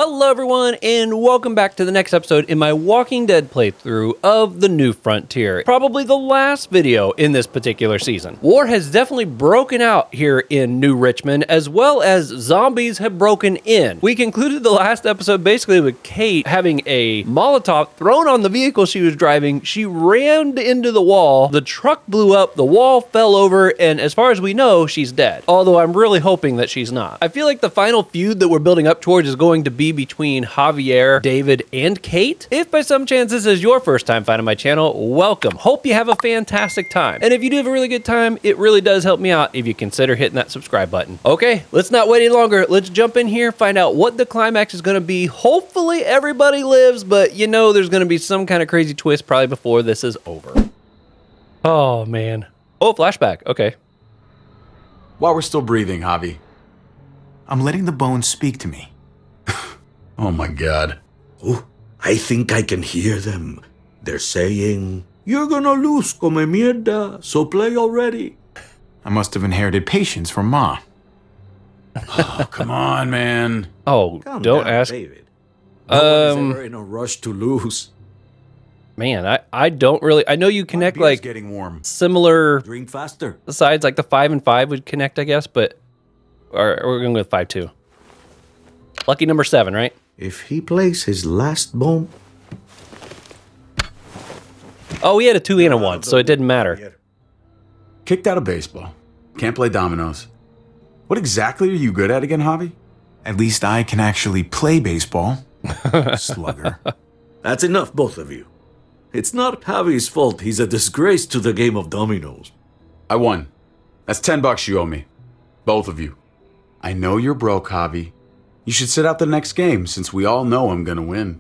Hello everyone, and welcome back to the next episode in my Walking Dead playthrough of The New Frontier. Probably the last video in this particular season. War has definitely broken out here in New Richmond, as well as zombies have broken in. We concluded the last episode basically with Kate having a Molotov thrown on the vehicle she was driving. She rammed into the wall, the truck blew up, the wall fell over, and as far as we know, she's dead. Although I'm really hoping that she's not. I feel like the final feud that we're building up towards is going to be between Javier, David, and Kate. If by some chance this is your first time finding my channel, welcome. Hope you have a fantastic time. And if you do have a really good time, it really does help me out if you consider hitting that subscribe button. Okay, let's not wait any longer. Let's jump in here, find out what the climax is going to be. Hopefully everybody lives, but you know there's going to be some kind of crazy twist probably before this is over. Oh, man. Oh, flashback. Okay. While we're still breathing, Javi. I'm letting the bones speak to me. Oh my God. Oh, I think I can hear them. They're saying, "You're gonna lose, come mierda, so play already." I must have inherited patience from Ma. Oh, come on, man. Oh, Calm don't down, ask. David. Nobody's ever in a rush to lose. Man, I don't really, I know you connect My beer's like getting warm. similar Drink faster. sides, like the 5 and 5 would connect, I guess, but or we're going with 5 too. Lucky number 7, right? If he plays his last bomb, Oh, we had a 2 and a 1, so it didn't matter. Kicked out of baseball. Can't play dominoes. What exactly are you good at again, Javi? At least I can actually play baseball. Slugger. that's enough, both of you. It's not Javi's fault. He's a disgrace to the game of dominoes. I won. That's $10 you owe me. Both of you. I know you're broke, Javi. You should sit out the next game, since we all know I'm gonna win.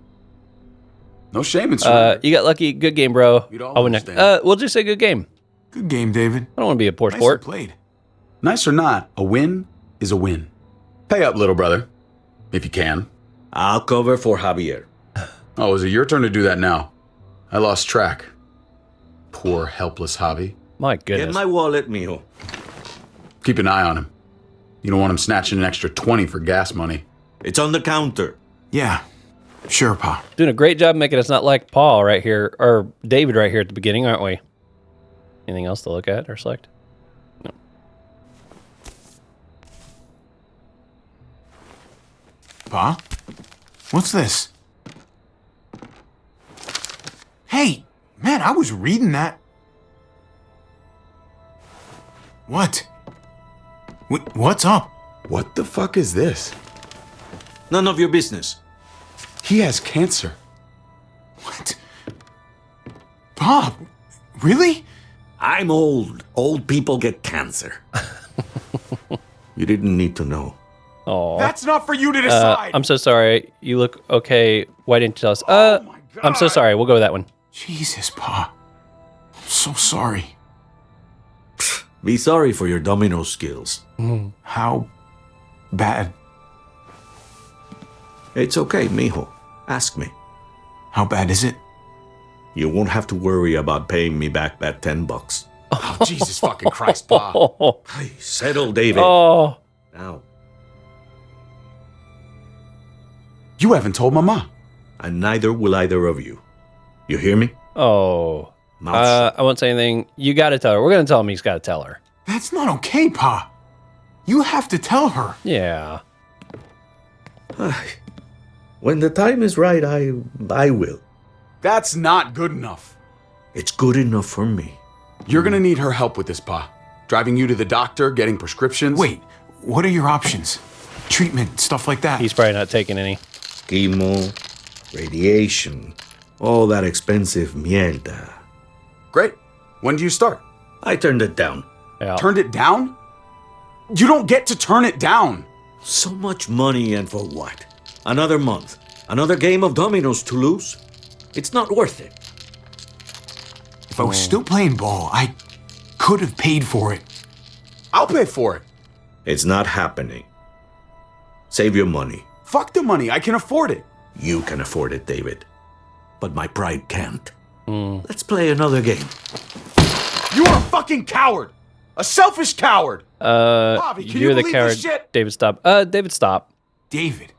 No shame in surrender. You got lucky. Good game, bro. We'd all I'll win understand. we'll just say good game. Good game, David. I don't want to be a poor Nicely sport. played. Nice or not, a win is a win. Pay up, little brother. If you can. I'll cover for Javier. Oh, is it your turn to do that now? I lost track. Poor, helpless Javi. My Get goodness. my wallet, mijo. Keep an eye on him. You don't want him snatching an extra 20 for gas money. It's on the counter. Yeah. Sure, Pa. Doing a great job making us not like Paul right here, or David right here at the beginning, aren't we? Anything else to look at or select? No. Pa? What's this? Hey, man, I was reading that. What? What's up? What the fuck is this? None of your business. He has cancer. What? Pa, really? I'm old. Old people get cancer. You didn't need to know. Oh, That's not for you to decide. I'm so sorry. You look okay. Why didn't you tell us? Oh my God. I'm so sorry. We'll go with that one. Jesus, Pa. I'm so sorry. Be sorry for your domino skills. How bad? It's okay, mijo. Ask me. How bad is it? You won't have to worry about paying me back that $10. Oh, Jesus fucking Christ, Pa. Oh, Hey, settle, David. oh. Now. You haven't told Mama. And neither will either of you. You hear me? Oh. Mouth shut. I won't say anything. You got to tell her. We're going to tell him he's got to tell her. That's not okay, Pa. You have to tell her. Yeah. When the time is right, I will. That's not good enough. It's good enough for me. You're gonna need her help with this, Pa. Driving you to the doctor, getting prescriptions. Wait, what are your options? Treatment, stuff like that. He's probably not taking any. Chemo, radiation, all that expensive mierda. Great. When do you start? I turned it down. Yeah. Turned it down? You don't get to turn it down. So much money, and for what? Another month. Another game of dominoes to lose? It's not worth it. If I was still playing ball, I could have paid for it. I'll pay for it. It's not happening. Save your money. Fuck the money. I can afford it. You can afford it, David. But my pride can't. Let's play another game. You are a fucking coward. A selfish coward. Bobby, can you're you the believe coward. this shit? David, stop. David, stop. David,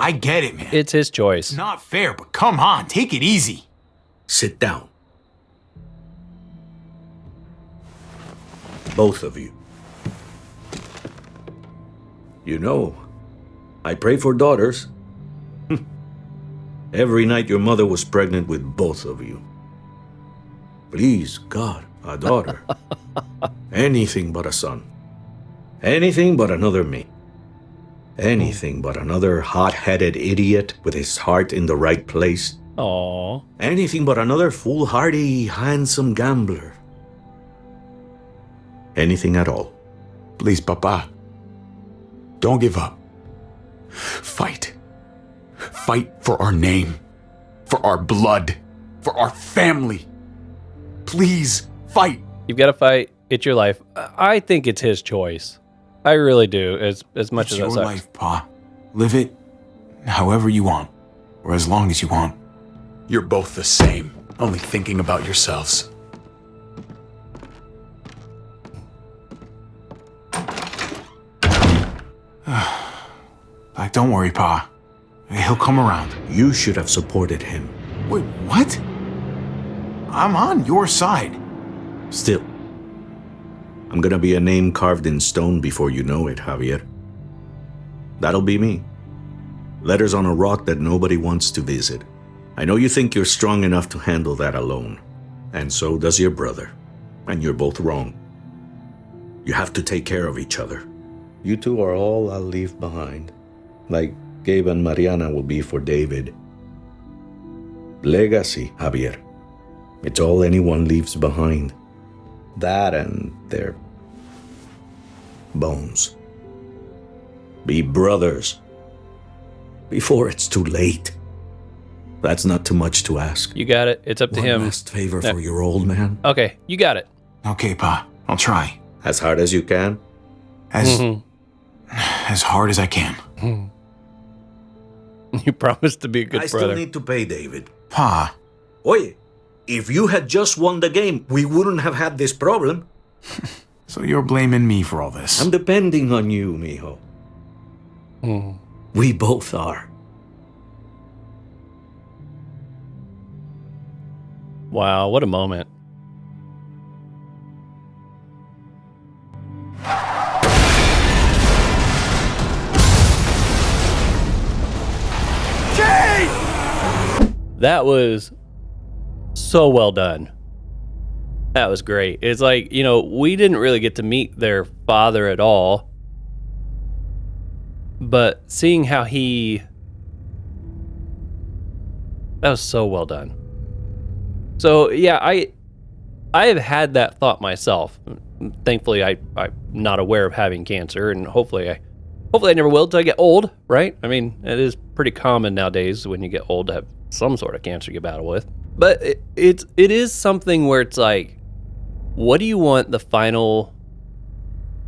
I get it, man. It's his choice. It's not fair, but come on, take it easy. Sit down. Both of you. You know, I pray for daughters. Every night your mother was pregnant with both of you. Please, God, a daughter. Anything but a son. Anything but another me. Anything but another hot-headed idiot with his heart in the right place. Aww. Anything but another foolhardy, handsome gambler. Anything at all. Please, Papa. Don't give up. Fight. Fight for our name. For our blood. For our family. Please, fight. You've got to fight. It's your life. I think it's his choice. I really do, as much It's as that your sucks. life, Pa. Live it however you want, or as long as you want. You're both the same. Only thinking about yourselves. Like, don't worry, Pa. He'll come around. You should have supported him. Wait, what? I'm on your side. Still, I'm gonna be a name carved in stone before you know it, Javier. That'll be me. Letters on a rock that nobody wants to visit. I know you think you're strong enough to handle that alone. And so does your brother. And you're both wrong. You have to take care of each other. You two are all I'll leave behind. Like Gabe and Mariana will be for David. Legacy, Javier. It's all anyone leaves behind. That and their bones. Be brothers. Before it's too late. That's not too much to ask. You got it. It's up to One him. last favor for your old man. Okay, you got it. Okay, Pa. I'll try. As hard as you can. As Mhm. as hard as I can. You promised to be a good I brother. still need to pay David. Pa. Oye, if you had just won the game, we wouldn't have had this problem. So you're blaming me for all this? I'm depending on you, mijo. Mm. We both are. Wow, what a moment. That was so well done. That was great. It's like, we didn't really get to meet their father at all. But seeing how that was so well done. So yeah, I have had that thought myself. Thankfully, I'm not aware of having cancer, and hopefully I never will till I get old, right? I mean, it is pretty common nowadays when you get old to have some sort of cancer you battle with. But it is something where it's like, what do you want the final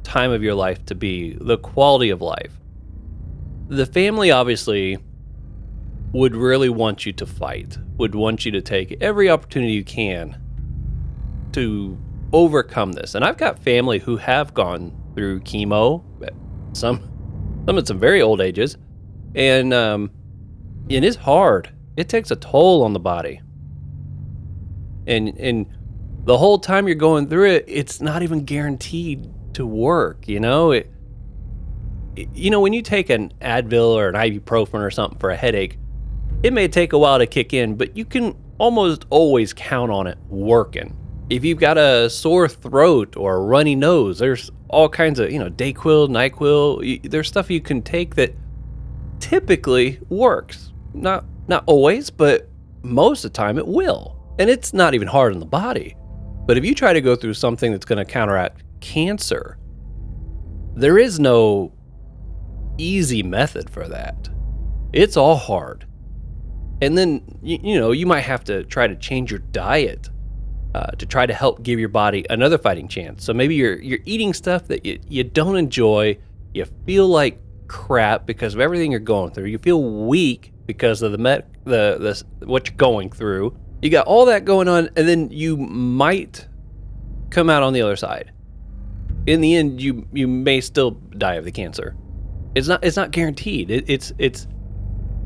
time of your life to be? The quality of life. The family obviously would really want you to fight, would want you to take every opportunity you can to overcome this. And I've got family who have gone through chemo, some at some very old ages, and it is hard. It takes a toll on the body. And the whole time you're going through it, it's not even guaranteed to work, when you take an Advil or an ibuprofen or something for a headache, it may take a while to kick in, but you can almost always count on it working. If you've got a sore throat or a runny nose, there's all kinds of, Dayquil, NyQuil. There's stuff you can take that typically works. Not always, but most of the time it will. And it's not even hard on the body. But if you try to go through something that's going to counteract cancer, there is no easy method for that. It's all hard. And then, you might have to try to change your diet to try to help give your body another fighting chance. So maybe you're eating stuff that you don't enjoy. You feel like crap because of everything you're going through. You feel weak because of what you're going through. You got all that going on, and then you might come out on the other side. In the end, you may still die of the cancer. It's not guaranteed. It's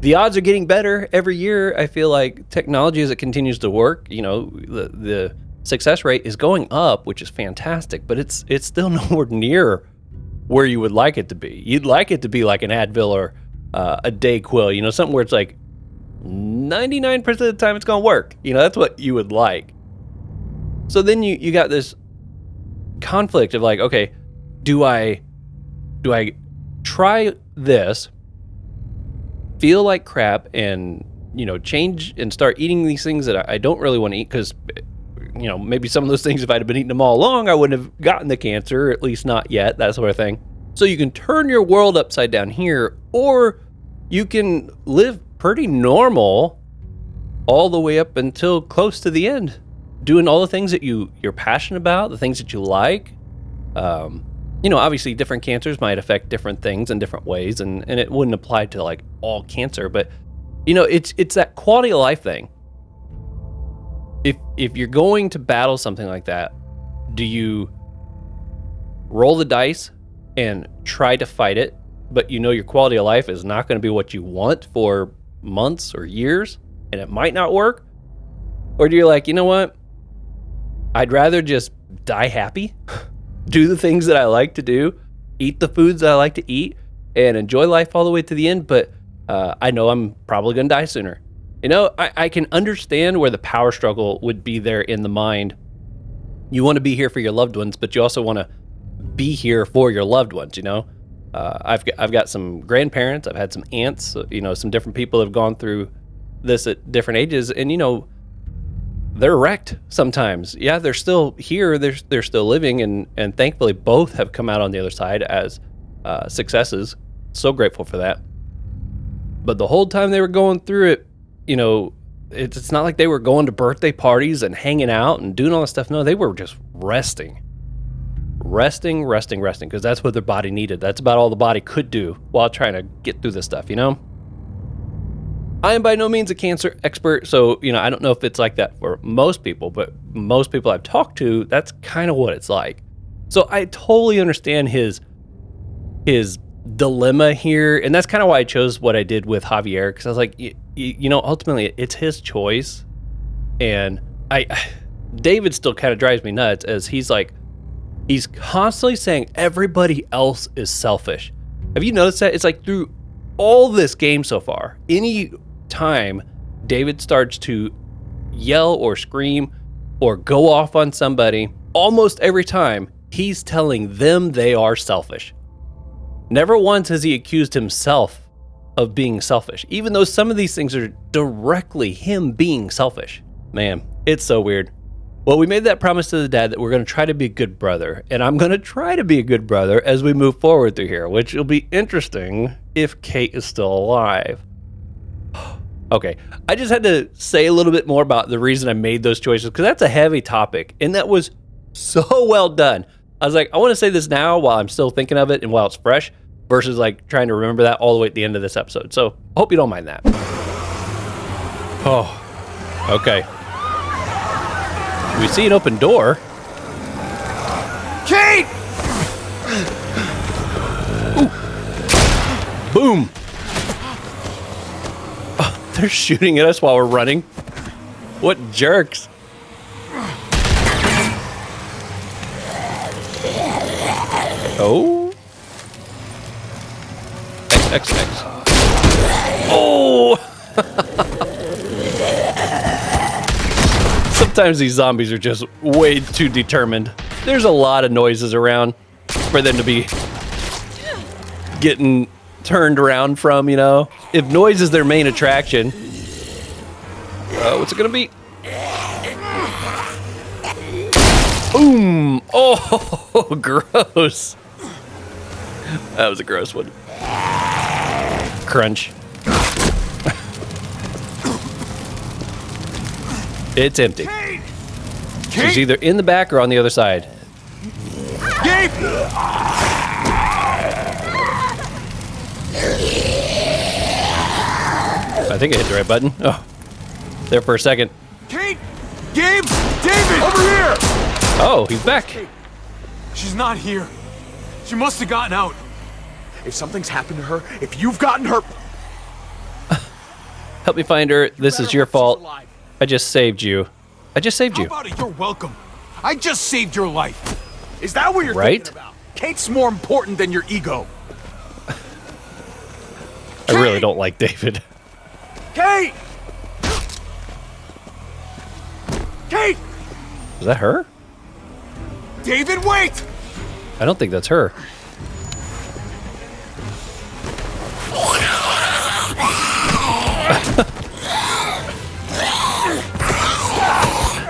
the odds are getting better every year. I feel like technology, as it continues to work, you know, the success rate is going up, which is fantastic, but it's still nowhere near where you would like it to be. You'd like it to be like an Advil or a Dayquil, you know, something where it's like 99% of the time it's going to work. You know, that's what you would like. So then you got this conflict of like, okay, do I try this, feel like crap, and, you know, change and start eating these things that I don't really want to eat? Because, you know, maybe some of those things, if I'd have been eating them all along, I wouldn't have gotten the cancer, at least not yet, that sort of thing. So you can turn your world upside down here, or you can live pretty normal all the way up until close to the end, doing all the things that you're passionate about, the things that you like. You know, obviously different cancers might affect different things in different ways, and it wouldn't apply to like all cancer, but you know, it's that quality of life thing. If you're going to battle something like that, do you roll the dice and try to fight it, but you know your quality of life is not going to be what you want for months or years, and it might not work? Or do you like, you know what? I'd rather just die happy, do the things that I like to do, eat the foods that I like to eat, and enjoy life all the way to the end, but I know I'm probably going to die sooner. You know, I can understand where the power struggle would be there in the mind. You want to be here for your loved ones, but you also want to be here for your loved ones, you know? I've got some grandparents, I've had some aunts, you know, some different people have gone through this at different ages, and, you know, they're wrecked sometimes. Yeah, they're still here, they're still living, and thankfully both have come out on the other side as successes. So grateful for that. But the whole time they were going through it, you know, it's not like they were going to birthday parties and hanging out and doing all this stuff. No, they were just resting, because that's what their body needed. That's about all the body could do while trying to get through this stuff, you know? I am by no means a cancer expert, so, you know, I don't know if it's like that for most people, but most people I've talked to, that's kind of what it's like. So I totally understand his dilemma here, and that's kind of why I chose what I did with Javier, because I was like, you know, ultimately it's his choice, and David still kind of drives me nuts, as he's constantly saying everybody else is selfish. Have you noticed that? It's like through all this game so far, any time David starts to yell or scream or go off on somebody, almost every time he's telling them they are selfish. Never once has he accused himself of being selfish, even though some of these things are directly him being selfish. Man, it's so weird. Well, we made that promise to the dad that we're going to try to be a good brother, and I'm going to try to be a good brother as we move forward through here, which will be interesting if Kate is still alive. Okay, I just had to say a little bit more about the reason I made those choices, because that's a heavy topic, and that was so well done. I was like, I want to say this now while I'm still thinking of it and while it's fresh, versus like trying to remember that all the way at the end of this episode. So I hope you don't mind that. Oh, okay. We see an open door. Kate! Ooh. Boom. Oh, they're shooting at us while we're running. What jerks. Oh. X. Oh. Sometimes these zombies are just way too determined. There's a lot of noises around for them to be getting turned around from, you know? If noise is their main attraction, what's it gonna be? Boom! Oh, gross. That was a gross one. Crunch. It's empty. Kate! She's either in the back or on the other side. Gabe! I think I hit the right button. Oh, there for a second. Kate! Gabe! David! Over here! Oh, he's back. Kate, she's not here. She must have gotten out. If something's happened to her, if you've gotten her... Help me find her. This is your fault. I just saved you. I just saved How you. about it? You're welcome. I just saved your life. Is that what you're Right? thinking about? Kate's more important than your ego. I really don't like David. Kate! Kate! Is that her? David, wait! I don't think that's her.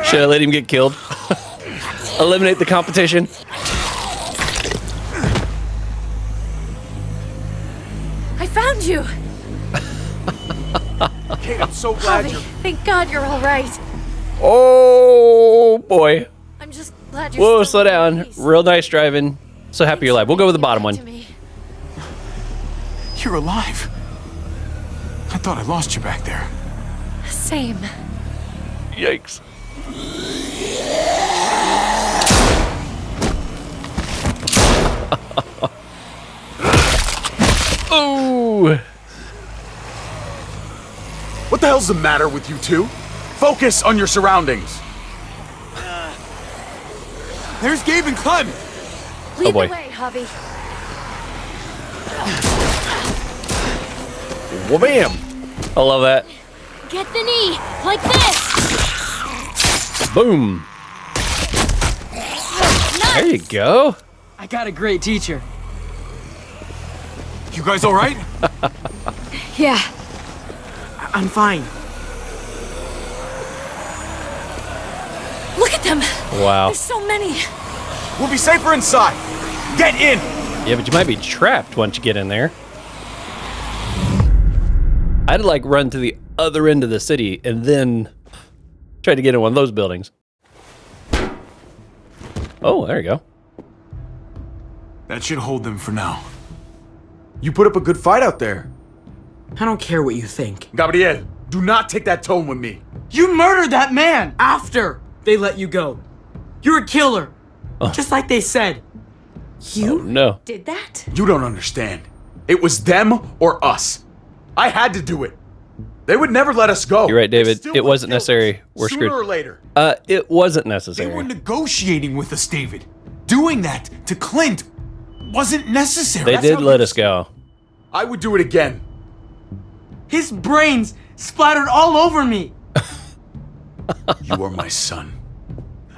Should I let him get killed? Eliminate the competition. I found you. Kate, I'm so glad Javi, you're... thank God you're all right. Oh boy. I'm just glad you're Whoa, still slow in one down. piece. Real nice driving. So happy you're alive. We'll go with the bottom Get one. back to me. You're alive. I thought I lost you back there. Same. Yikes. Oh. What the hell's the matter with you two? Focus on your surroundings. There's Gabe and Clem. Lead boy. the way, Javi. Well, bam. I love that. Get the knee, like this. Boom. There you go. I got a great teacher. You guys all right? Yeah. I'm fine. Look at them. Wow. There's so many. We'll be safer inside. Get in! Yeah, but you might be trapped once you get in there. I'd like run to the other end of the city and then try to get in one of those buildings. Oh, there you go. That should hold them for now. You put up a good fight out there. I don't care what you think. Gabriel, do not take that tone with me. You murdered that man after they let you go. You're a killer. Just like they said. Oh, no. Did that? You don't understand. It was them or us. I had to do it. They would never let us go. You're right, They David. still It would wasn't kill us, necessary. We're sooner screwed. or later. It wasn't They necessary. were negotiating with us, David. Doing that to Clint wasn't necessary. They That's did how let you- us go. I would do it again. His brains splattered all over me. You are my son.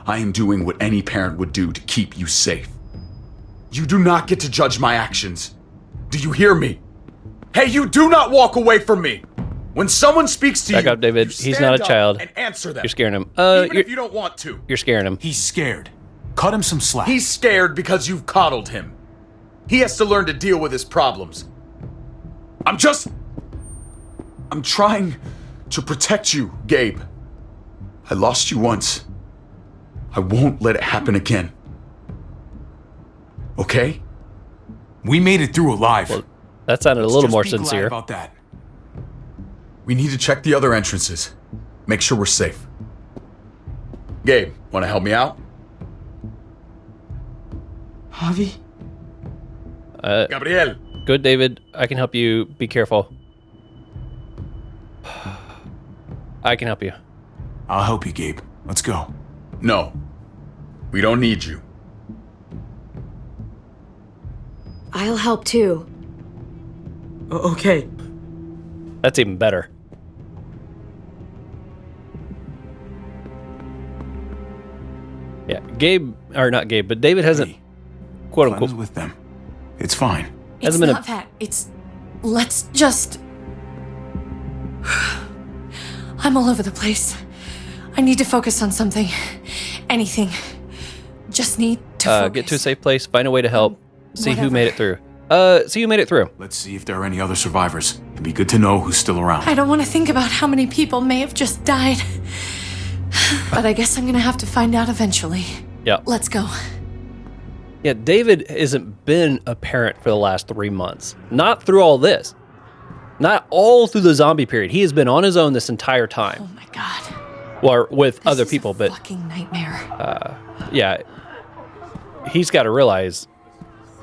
I am doing what any parent would do to keep you safe. You do not get to judge my actions. Do you hear me? Hey, you do not walk away from me. When someone speaks to Back you, up, David. you He's stand not a up child. and answer them. You're scaring him. Even You're, if you don't want to. you're scaring him. He's scared. Cut him some slack. He's scared because you've coddled him. He has to learn to deal with his problems. I'm trying to protect you, Gabe. I lost you once. I won't let it happen again. Okay? We made it through alive. Well, that sounded a little Just more be glad sincere. about that. We need to check the other entrances. Make sure we're safe. Gabe, want to help me out? Javi? Gabriel. Good, David. I can help you. Be careful. I can help you. I'll help you, Gabe. Let's go. No. We don't need you. I'll help too. Okay. That's even better. Yeah, Gabe, or not Gabe, but David hasn't, Hey, quote Clem's unquote, with them. It's fine. It's Hasn't been a- not that. It's... Let's just... I'm all over the place. I need to focus on something. Anything. Just need to focus. get to a safe place, find a way to help, see who Whatever. made it through. See who made it through. Let's see if there are any other survivors. It'd be good to know who's still around. I don't want to think about how many people may have just died. But I guess I'm gonna have to find out eventually. Yep. Let's go. Yeah, David hasn't been a parent for the last 3 months. Not through all this. Not all through the zombie period. He has been on his own this entire Oh time. my god. Well, with This other is people, a but fucking nightmare. yeah, he's got to realize,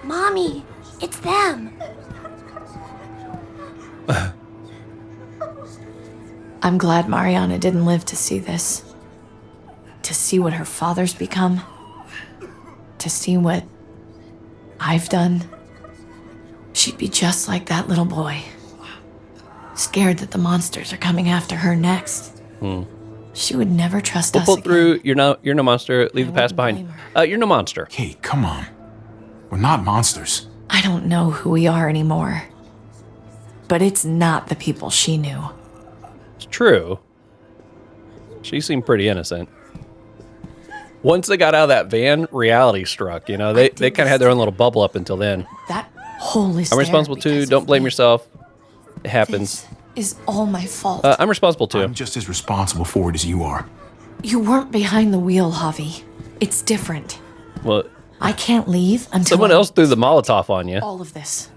Mommy, it's them. I'm glad Mariana didn't live to see this. To see what her father's become. To see what I've done. She'd be just like that little boy. Scared that the monsters are coming after her next. She would never trust We'll us pull again. through. You're no monster. Leave I the past wouldn't behind. blame You're no monster. Kate, come on. We're not monsters. I don't know who we are anymore. But it's not the people she knew. It's true. She seemed pretty innocent. Once they got out of that van, reality struck. You know, they kind of had their own little bubble up until then. That hole is I'm there responsible too. because Don't of blame me. yourself. It happens. This is all my fault. I'm responsible too. I'm just as responsible for it as you are. You weren't behind the wheel, Javi. It's different. Well, I can't leave until someone I else threw the Molotov on you. all of this.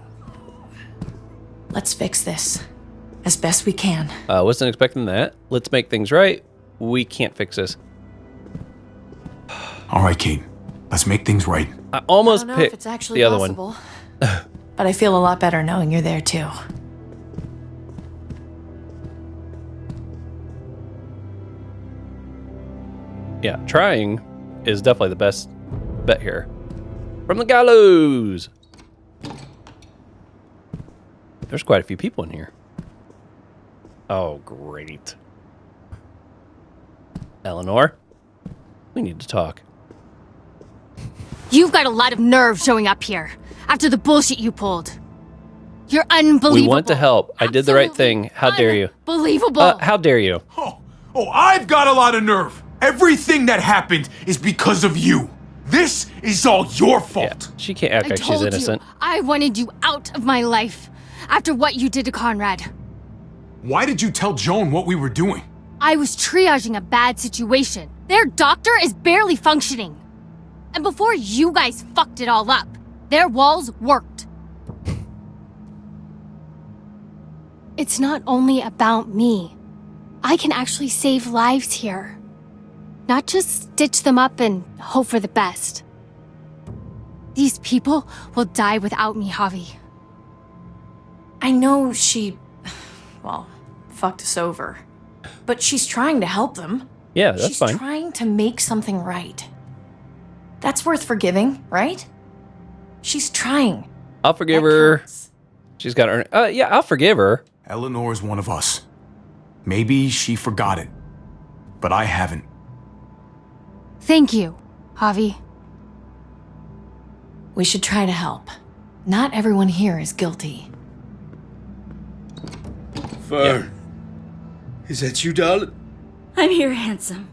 Let's fix this as best we can. Wasn't expecting that. Let's make things right. We can't fix this. All right, Kate. Let's make things right. I almost I don't know if picked it's actually the other possible, but I feel a lot better knowing you're there too. Yeah, trying is definitely the best bet here. From the gallows. There's quite a few people in here. Oh, great. Eleanor, we need to talk. You've got a lot of nerve showing up here after the bullshit you pulled. You're unbelievable. We want to help. I did the right thing. How dare you? Unbelievable. How dare you? Oh, I've got a lot of nerve. Everything that happened is because of you. This is all your Yeah, fault. she can't act I like she's told innocent. you, I wanted you out of my life after what you did to Conrad. Why did you tell Joan what we were doing? I was triaging a bad situation. Their doctor is barely functioning. And before you guys fucked it all up, their walls worked. It's not only about me. I can actually save lives here. Not just stitch them up and hope for the best. These people will die without me, Javi. I know she, well, fucked us over, but she's trying to help them. Yeah, that's She's fine. trying to make something right. That's worth forgiving, right? She's trying. I'll forgive That her. counts. She's got to earn it. Yeah, I'll forgive her. Eleanor's one of us. Maybe she forgot it, but I haven't. Thank you, Javi. We should try to help. Not everyone here is guilty. Fern. Is that you, darling? I'm here, handsome.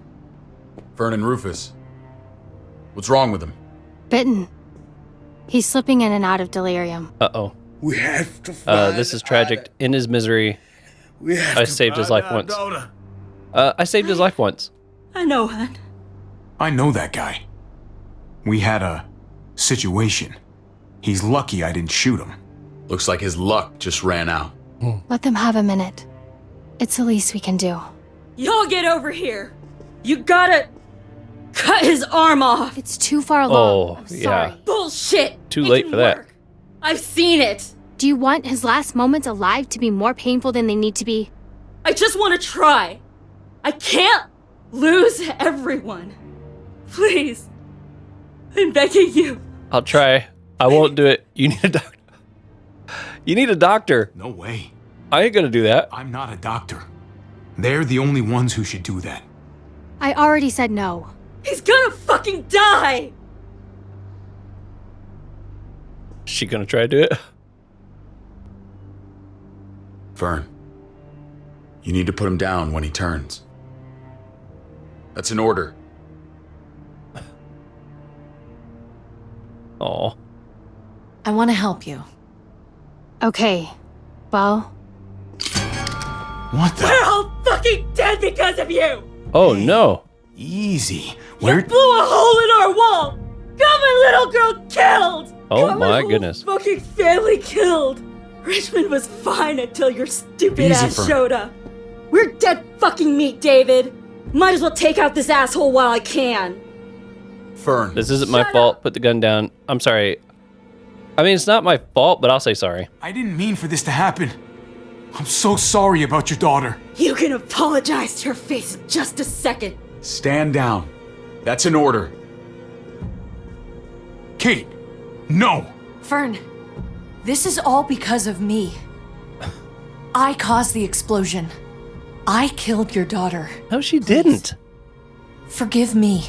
Fern and Rufus. What's wrong with him? Bitten. He's slipping in and out of delirium. Uh-oh. We have to find This is tragic. In his misery, We have I to saved his find life our once. daughter. I saved his life once. I know, hon. I know that guy. We had a situation. He's lucky I didn't shoot him. Looks like his luck just ran out. Let them have a minute. It's the least we can do. Y'all get over here. You gotta cut his arm off. It's too far along. Oh, I'm yeah. sorry. Bullshit. Too It late can for that. work. I've seen it. Do you want his last moments alive to be more painful than they need to be? I just want to try. I can't lose everyone. Please. I'm begging you. I'll try. I won't do it. You need a doctor. You need a doctor. No way. I ain't gonna do that. I'm not a doctor. They're the only ones who should do that. I already said no. He's gonna fucking die. She gonna try to do it? Fern. You need to put him down when he turns. That's an order. Oh. I want to help you. Okay. Well, What the? We're all fucking dead because of you. Oh no. Easy. You Where? blew a hole in our wall. Got my little girl killed. Oh Got my whole goodness. Fucking family killed. Richmond was fine until your stupid Easy, ass Fern. showed up. We're dead fucking meat, David. Might as well take out this asshole while I can. Fern. This isn't my Shut fault. up. Put the gun down. I'm sorry. I mean, it's not my fault, but I'll say sorry. I didn't mean for this to happen. I'm so sorry about your daughter. You can apologize to her face in just a second. Stand down. That's an order. Kate, no! Fern, this is all because of me. I caused the explosion. I killed your daughter. No, she didn't. Forgive me.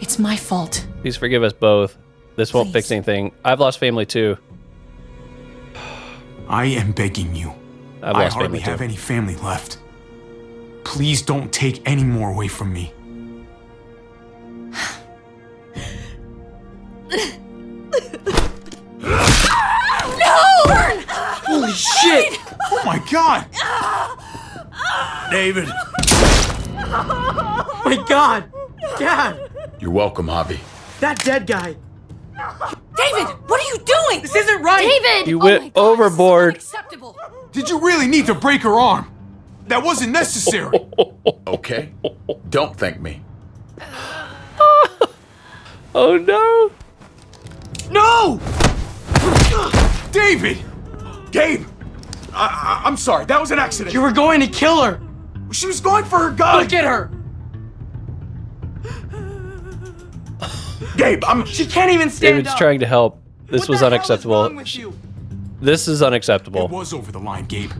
It's my fault. Please forgive us both. This won't fix anything. I've lost family too. I am begging you. I've I lost hardly family too. have any family left. Please don't take any more away from me. Holy shit! Oh my god! David. Oh my god! Dad! You're welcome, Javi. That dead guy! David, what are you doing? This isn't right! David! You Oh went my God, overboard. this is unacceptable. Did you really need to break her arm? That wasn't necessary. Okay? Don't thank me. Oh no! No! David! Gabe! I'm sorry, that was an accident. You were going to kill her! She was going for her gun! Look at her! Gabe, She can't even stand David's up! trying to help. This What was the hell is unacceptable. wrong with you? This is It unacceptable. was over the line, Gabe.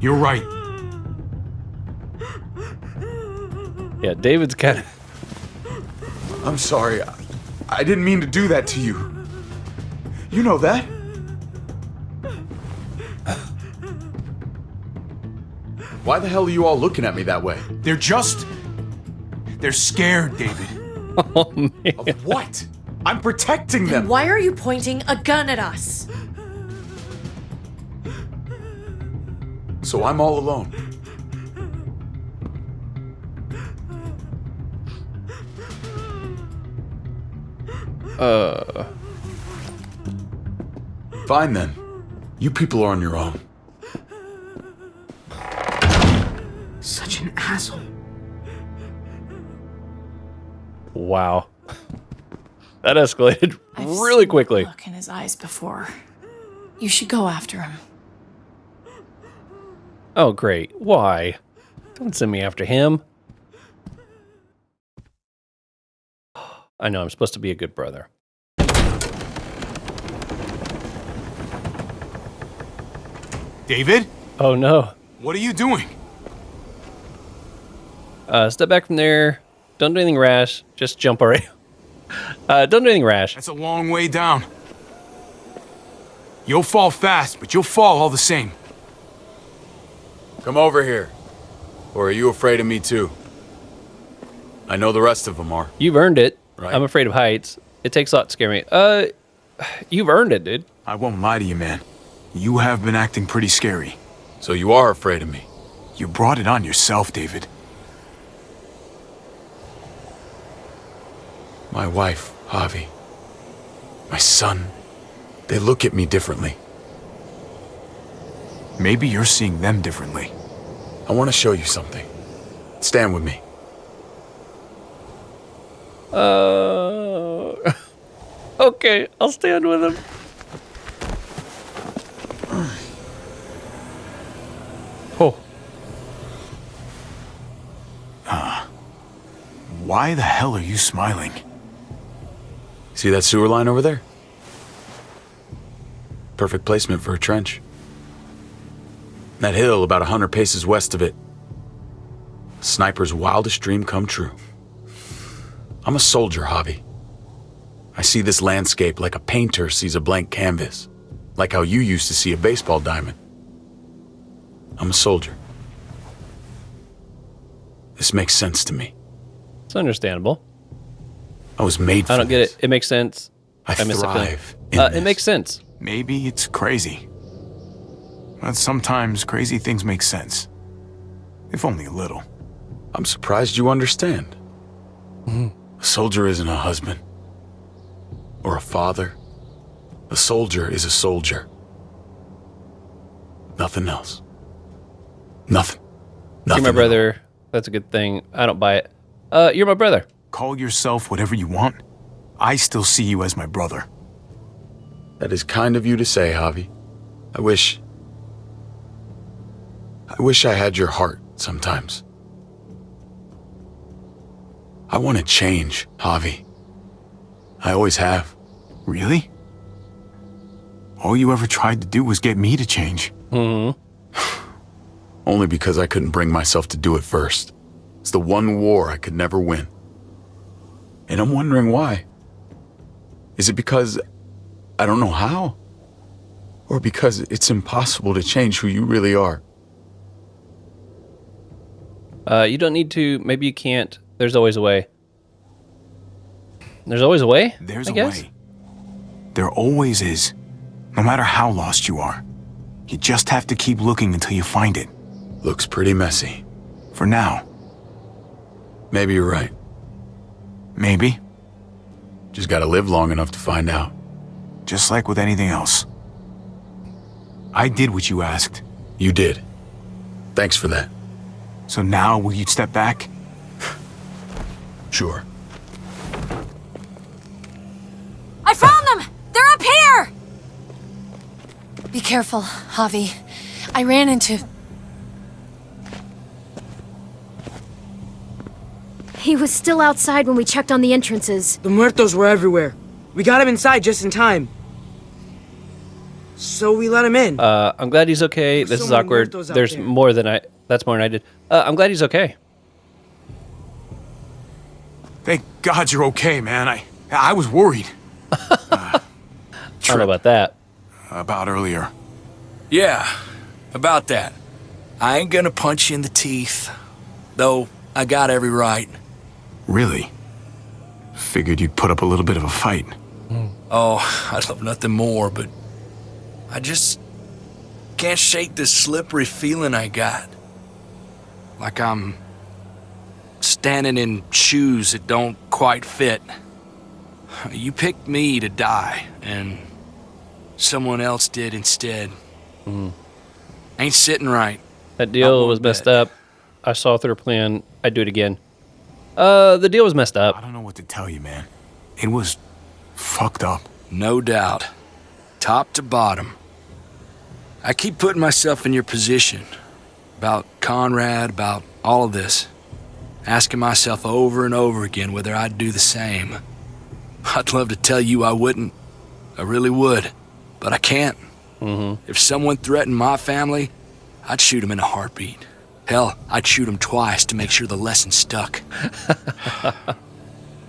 You're right. Yeah, David's kind of. I'm sorry. I didn't mean to do that to you. You know that. Why the hell are you all looking at me that way? They're scared, David. Oh man. Of what? I'm protecting them. Why are you pointing a gun at us? So I'm all alone. Fine then. You people are on your own. Such an asshole. Wow. That escalated I've really seen quickly. that look in his eyes before. You should go after him. Oh, great. Why? Don't send me after him. I know, I'm supposed to be a good brother. David? Oh, no. What are you doing? Step back from there. Don't do anything rash. Just jump already. Don't do anything rash. That's a long way down. You'll fall fast, but you'll fall all the same. Come over here. Or are you afraid of me too? I know the rest of them are. You've earned it. Right. I'm afraid of heights. It takes a lot to scare me. You've earned it, dude. I won't lie to you, man. You have been acting pretty scary. So you are afraid of me. You brought it on yourself, David. My wife, Javi. My son. They look at me differently. Maybe you're seeing them differently. I want to show you something. Stand with me. Okay, I'll stand with him. Oh, Why the hell are you smiling? See that sewer line over there? Perfect placement for a trench. That hill about 100 paces west of it. Sniper's wildest dream come true. I'm a soldier, Javi. I see this landscape like a painter sees a blank canvas. Like how you used to see a baseball diamond. I'm a soldier. This makes sense to me. it's understandable. I was made for I don't get this. it. It makes sense. I miss that feeling. thrive in It this. makes sense. Maybe it's crazy. But sometimes crazy things make sense. If only a little. I'm surprised you understand. A soldier isn't a husband. Or a father. A soldier is a soldier. Nothing else. Nothing. You're Nothing my at all. brother. That's a good thing. I don't buy it. You're my brother. Call yourself whatever you want. I still see you as my brother. That is kind of you to say, Javi. I wish I wish I had your heart sometimes. I want to change, Javi. I always have. Really? All you ever tried to do was get me to change. Mm-hmm. Only because I couldn't bring myself to do it first. It's the one war I could never win. And I'm wondering why. Is it because I don't know how? Or because it's impossible to change who you really are? You don't need to. Maybe you can't. There's always a way. There's always a way? There's I a guess? way. There always is. No matter how lost you are. You just have to keep looking until you find it. Looks pretty messy. For now. Maybe you're right. Maybe. Just gotta live long enough to find out. Just like with anything else. I did what you asked. You did. Thanks for that. So now will you step back? Sure. I found them! They're up here! Be careful, Javi. I ran into... He was still outside when we checked on the entrances. The muertos were everywhere. We got him inside just in time. So we let him in. I'm glad he's okay. This so is many awkward. muertos out There's there. more than I... That's more than I did. I'm glad he's okay. Thank God you're okay, man. I was worried. I don't know about that. About earlier. Yeah, about that. I ain't gonna punch you in the teeth, though I got every right. Really? Figured you'd put up a little bit of a fight. Oh, I'd love nothing more, but I just can't shake this slippery feeling I got. Like I'm standing in shoes that don't quite fit. You picked me to die, and someone else did instead. Ain't sitting right. That deal was messed up. I saw through a plan. I'd do it again. The deal was messed I up. don't know what to tell you, man. It was fucked up. No doubt. Top to bottom. I keep putting myself in your position. About Conrad, about all of this. Asking myself over and over again whether I'd do the same. I'd love to tell you I wouldn't. I really would. But I can't. If someone threatened my family, I'd shoot him in a heartbeat. Hell, I'd shoot him twice to make sure the lesson stuck.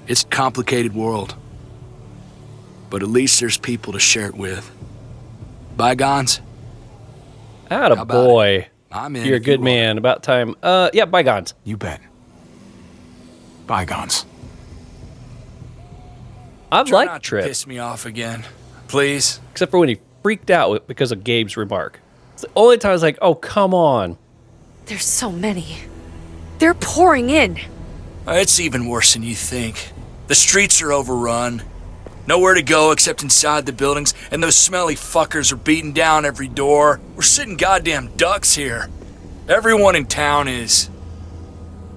It's a complicated world. But at least there's people to share it with. Bygones? Atta about boy. I'm in You're a if you good are. man. About time. Yeah, bygones. You bet. Bygones. I've Try liked not to Trip, piss me off again. Please. except for when he freaked out because of Gabe's remark. It's the only time I was like, oh, come on. There's so many. They're pouring in. It's even worse than you think. The streets are overrun. Nowhere to go except inside the buildings, and those smelly fuckers are beating down every door. We're sitting goddamn ducks here. Everyone in town is.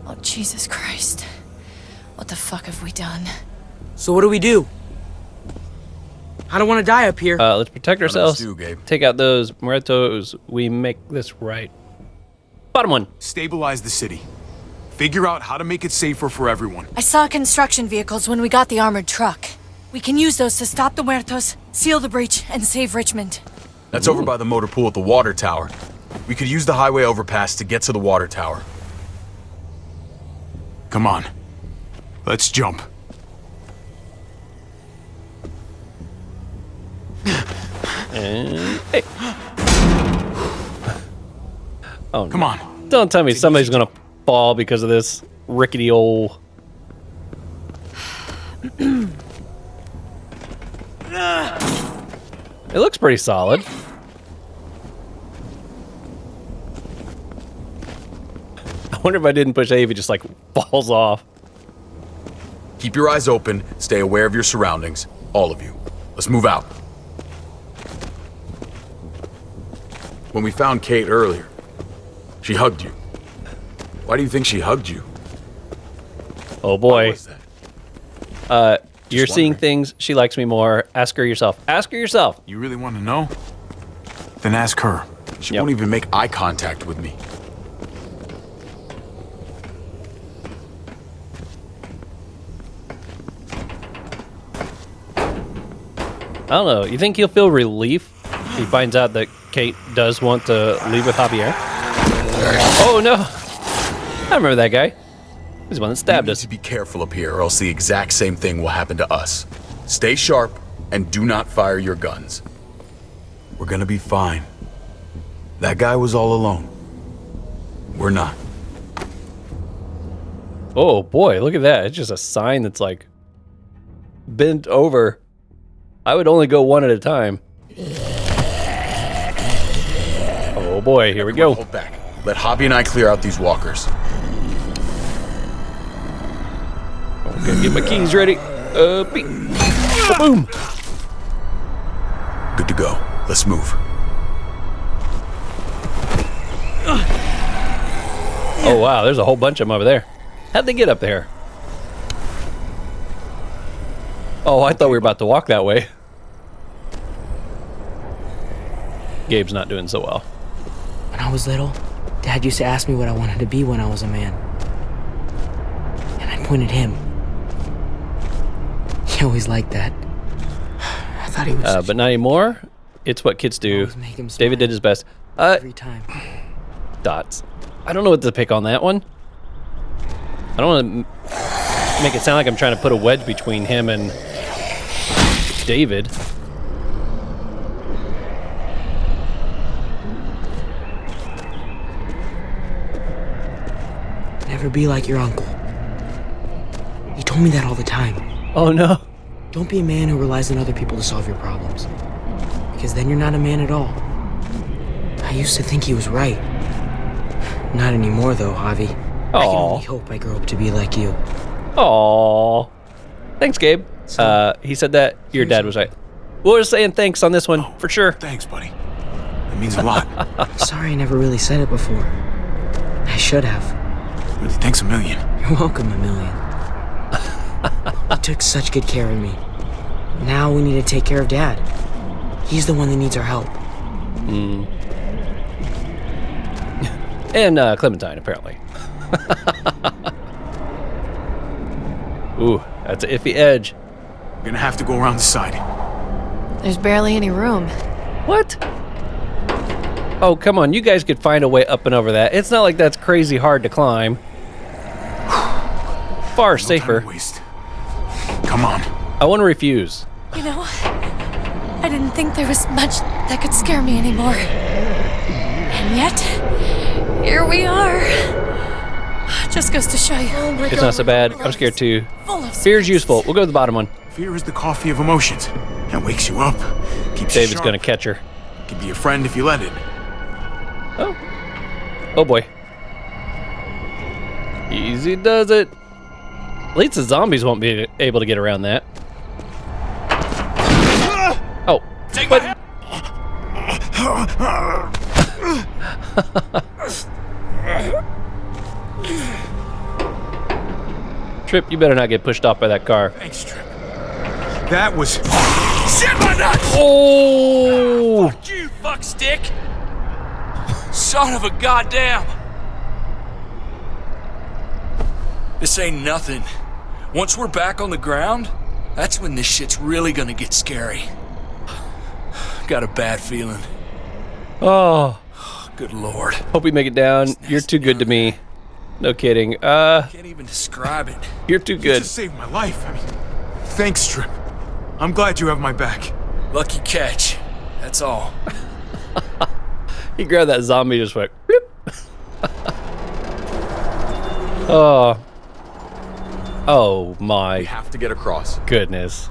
Oh, Jesus Christ. What the fuck have we done? So what do we do? I don't want to die up here. Let's protect ourselves. do, Gabe? Take out those muertos. We make this right. Bottom one. Stabilize the city. Figure out how to make it safer for everyone. I saw construction vehicles when we got the armored truck. We can use those to stop the muertos, seal the breach, and save Richmond. That's over by the motor pool at the water tower. We could use the highway overpass to get to the water tower. Come on. Let's jump. And hey. Oh, Come no. on. Don't tell me somebody's gonna fall because of this rickety old. It looks pretty solid. I wonder if I didn't push A, if it just like falls off. Keep your eyes open, stay aware of your surroundings. All of you. Let's move out. When we found Kate earlier, she hugged you. Why do you think she hugged you? Oh Why boy. was that? You're seeing wondering. things. She likes me more. Ask her yourself. Ask her yourself. You really want to know? Then ask her. She Yep. won't even make eye contact with me. I don't know. You think he'll feel relief if he finds out that Kate does want to leave with Javier? Oh, no. I remember that guy. He's the one that stabbed us. You need to be careful up here, or else the exact same thing will happen to us. Stay sharp, and do not fire your guns. We're gonna be fine. That guy was all alone. We're not. Oh, boy. Look at that. It's just a sign that's, like, bent over. I would only go one at a time. Oh, boy. Here we go. Hold back. Let Javi and I clear out these walkers. Okay, get my keys ready. Boom. Good to go. Let's move. Oh, wow. There's a whole bunch of them over there. How'd they get up there? Oh, I thought we were about to walk that way. Gabe's not doing so well. When I was little, Dad used to ask me what I wanted to be when I was a man. And I'd point at him. He always liked that. I thought he was... But not anymore. It's what kids do. David did his best. Every time. Dots. I don't know what to pick on that one. I don't want to make it sound like I'm trying to put a wedge between him and David. Never be like your uncle. He told me that all the time. Oh, no. Don't be a man who relies on other people to solve your problems. Because then you're not a man at all. I used to think he was right. Not anymore, though, Javi. Aww. I can only hope I grow up to be like you. Aww. Thanks, Gabe. He said that your dad was right. We're saying thanks on this one, for sure. Thanks, buddy. It means a lot. Sorry I never really said it before. I should have. Really, thanks a million. You're welcome, a million. You took such good care of me. Now we need to take care of Dad. He's the one that needs our help. And Clementine, apparently. Ooh, that's an iffy edge. We're gonna have to go around the side. There's barely any room. What? Oh, come on. You guys could find a way up and over that. It's not like that's crazy hard to climb. Far safer. Time to waste. Come on. I want to refuse. You know, I didn't think there was much that could scare me anymore. And yet, here we are. Just goes to show you. It's not so bad. I'm scared too. Fear's useful. We'll go to the bottom one. Fear is the coffee of emotions. It wakes you up, keeps you David's sharp. gonna catch her. Can be a friend if you let it. Oh. Oh boy. Easy does it. At least the zombies won't be able to get around that. Oh. Take but... my Trip, you better not get pushed off by that car. Thanks, Trip. That was... Shit, my nuts! Oh! Fuck you, fuckstick! Son of a goddamn! This ain't nothing. Once we're back on the ground, that's when this shit's really gonna get scary. Got a bad feeling. Oh. Good lord. Hope we make it down. You're too good to me. No kidding. Can't even describe it. You're too You good. just saved my life. I mean, thanks, Trip. I'm glad you have my back. Lucky catch. That's all. He grabbed that zombie, just went. Bloop. Oh. Oh my We have to get across. goodness.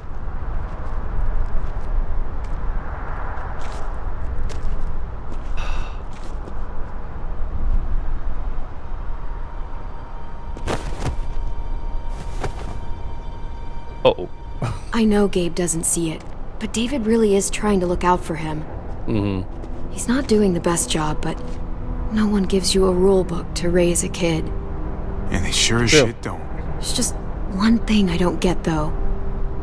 Uh-oh. I know Gabe doesn't see it, but David really is trying to look out for him. Mm-hmm. He's not doing the best job, but no one gives you a rule book to raise a kid. And they sure as True. shit don't. There's just one thing I don't get, though.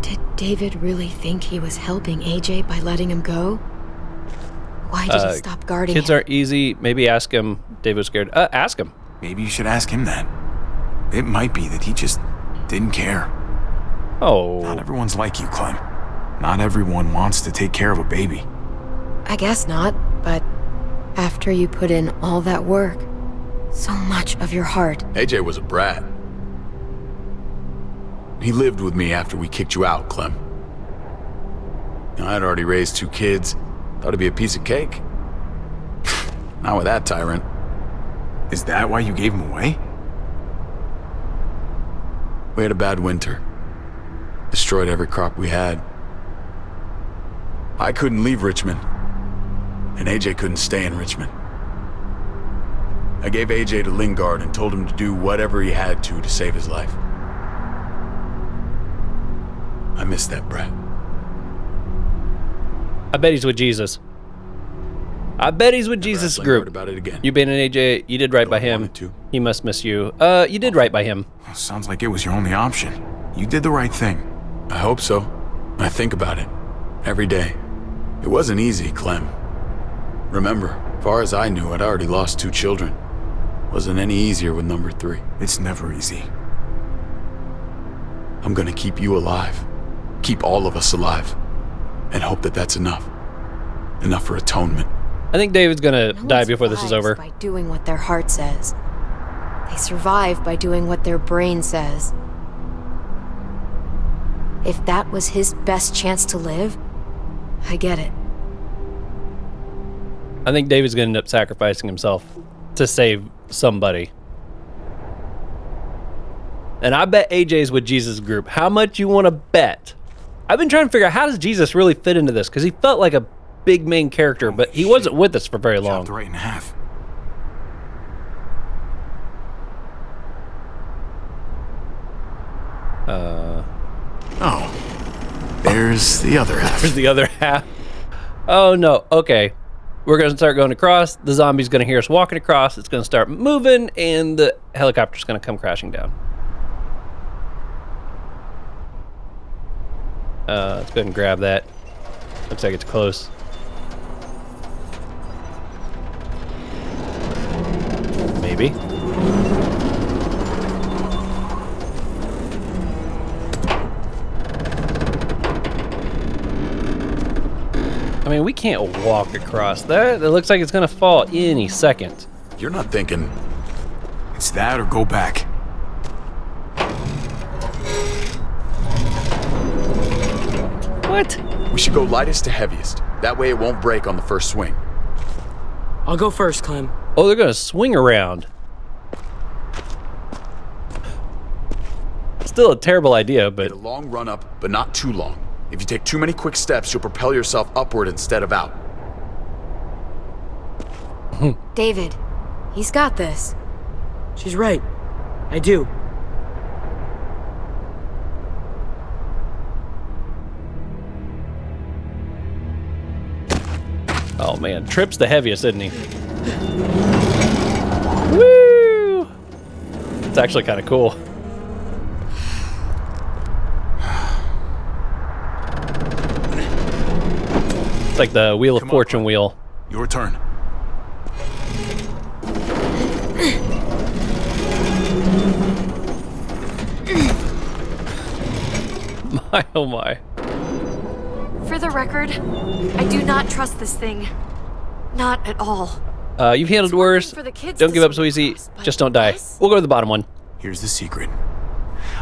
Did David really think he was helping AJ by letting him go? Why did he stop guarding Kids him? aren't easy. Maybe ask him. David was scared. Ask him. Maybe you should ask him that. It might be that he just didn't care. Oh. Not everyone's like you, Clem. Not everyone wants to take care of a baby. I guess not, but after you put in all that work, so much of your heart. AJ was a brat. He lived with me after we kicked you out, Clem. I'd already raised 2 kids. Thought it'd be a piece of cake. Not with that tyrant. Is that why you gave him away? We had a bad winter. Destroyed every crop we had. I couldn't leave Richmond. And AJ couldn't stay in Richmond. I gave AJ to Lingard and told him to do whatever he had to save his life. I miss that brat. I bet he's with Jesus. I bet he's with Jesus' group. About it again. You being an AJ, you did right by him. He must miss you. You did right by him. Sounds like it was your only option. You did the right thing. I hope so. I think about it every day. It wasn't easy, Clem. Remember, far as I knew, I'd already lost 2 children. Wasn't any easier with number 3. It's never easy. I'm gonna keep you alive. Keep all of us alive. And hope that that's enough. Enough for atonement. I think David's gonna die before this is over. By doing what their heart says. They survive by doing what their brain says. If that was his best chance to live, I get it. I think David's gonna end up sacrificing himself to save somebody. And I bet AJ's with Jesus' group. How much you want to bet? I've been trying to figure out, how does Jesus really fit into this? Because he felt like a big main character, but he wasn't with us for very long. Chopped right in half. Oh, there's the other half. There's the other half. Oh no. Okay, we're gonna start going across. The zombie's gonna hear us walking across. It's gonna start moving, and the helicopter's gonna come crashing down. Let's go ahead and grab that. Looks like it's close. Maybe. I mean, we can't walk across that. It looks like it's gonna fall any second. You're not thinking... It's that or go back. What? We should go lightest to heaviest. That way it won't break on the first swing. I'll go first, Clem. Oh, they're gonna swing around. Still a terrible idea, but... Get a long run up, but not too long. If you take too many quick steps, you'll propel yourself upward instead of out. David, he's got this. She's right. I do. Oh man, Tripp's the heaviest, isn't he? Woo! It's actually kind of cool. It's like the Wheel of Fortune wheel. Your turn. My oh my. For the record, I do not trust this thing. Not at all. You've handled worse. Don't give up so easy. Just don't die. We'll go to the bottom one. Here's the secret.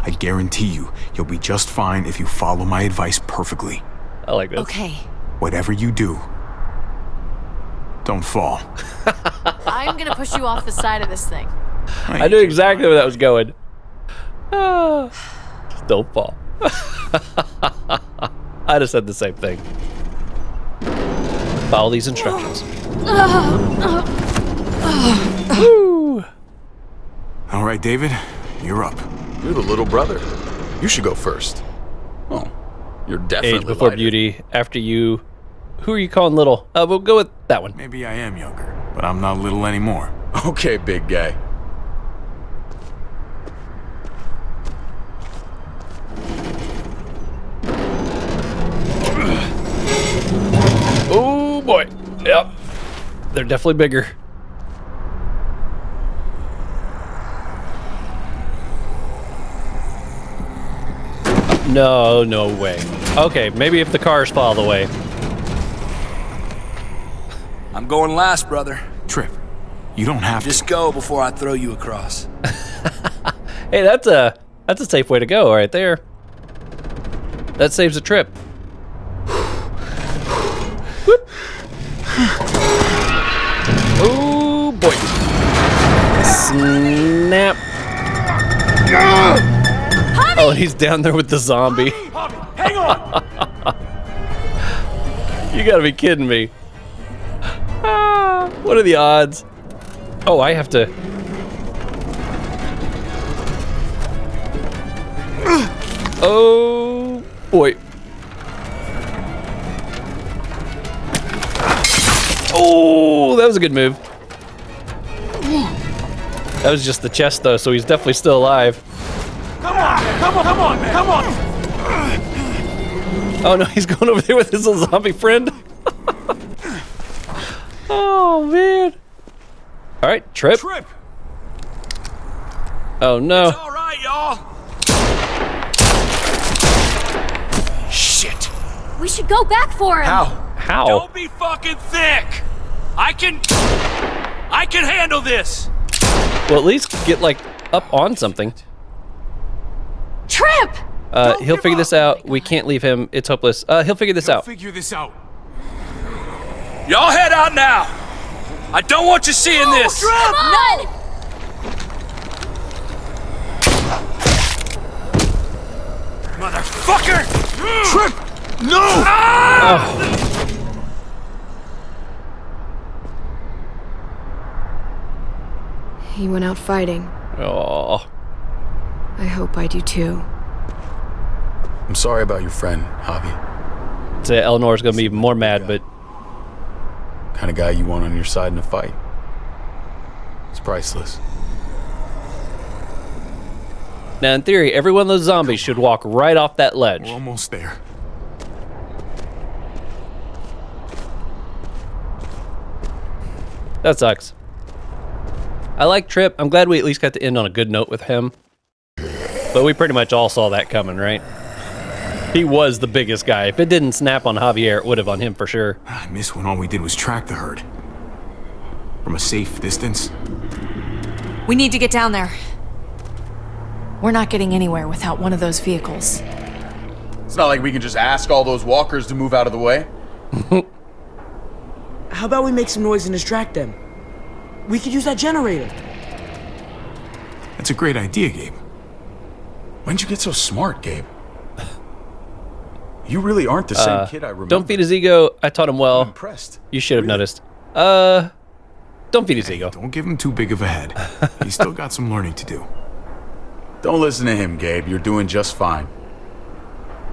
I guarantee you'll be just fine if you follow my advice perfectly. I like this. Okay. Whatever you do, don't fall. I'm gonna push you off the side of this thing. I knew exactly where that was going. Don't fall. I'd have said the same thing. Follow these instructions. Woo! All right, David, you're up. You're the little brother. You should go first. Oh, you're definitely Age before lighter. beauty. After you. Who are you calling little? We'll go with that one. Maybe I am younger, but I'm not little anymore. Okay, big guy. Oh boy. Yep. They're definitely bigger. No, no way. Okay, maybe if the cars fall the way. I'm going last, brother. Trip, you don't have Just go before I throw you across. Hey, that's a safe way to go right there. That saves a trip. Oh boy. Snap. Oh, he's down there with the zombie. Hang on! You gotta be kidding me. What are the odds? Oh, I have to. Oh boy. Oh, that was a good move. That was just the chest though, so he's definitely still alive. Come on! Oh no, he's going over there with his little zombie friend. Oh man. All right, Trip. Oh no. It's all right, y'all. Shit. We should go back for him. How? Don't be fucking thick. I can handle this. Well, at least get like up on something. Trip! He'll figure this out. We can't leave him. It's hopeless. He'll figure this out. Figure this out. Y'all head out now. I don't want you seeing this. Come on! Motherfucker! Trip! No! He went out fighting. Oh. I hope I do too. I'm sorry about your friend, Javi. So Eleanor's gonna be even more mad, but Kind of guy you want on your side in a fight. It's priceless. now in theory, every one of those zombies should walk right off that ledge. We're almost there. That sucks. I like Trip. I'm glad we at least got to end on a good note with him. But we pretty much all saw that coming, right? He was the biggest guy. If it didn't snap on Javier, it would have on him for sure. I miss when all we did was track the herd. From a safe distance. We need to get down there. We're not getting anywhere without one of those vehicles. It's not like we can just ask all those walkers to move out of the way. How about we make some noise and distract them? We could use that generator. That's a great idea, Gabe. When'd you get so smart, Gabe? You really aren't the same kid I remember. Don't feed his ego. I taught him well. I'm impressed. You should have noticed. Don't feed his ego. Don't give him too big of a head. He's still got some learning to do. Don't listen to him, Gabe. You're doing just fine.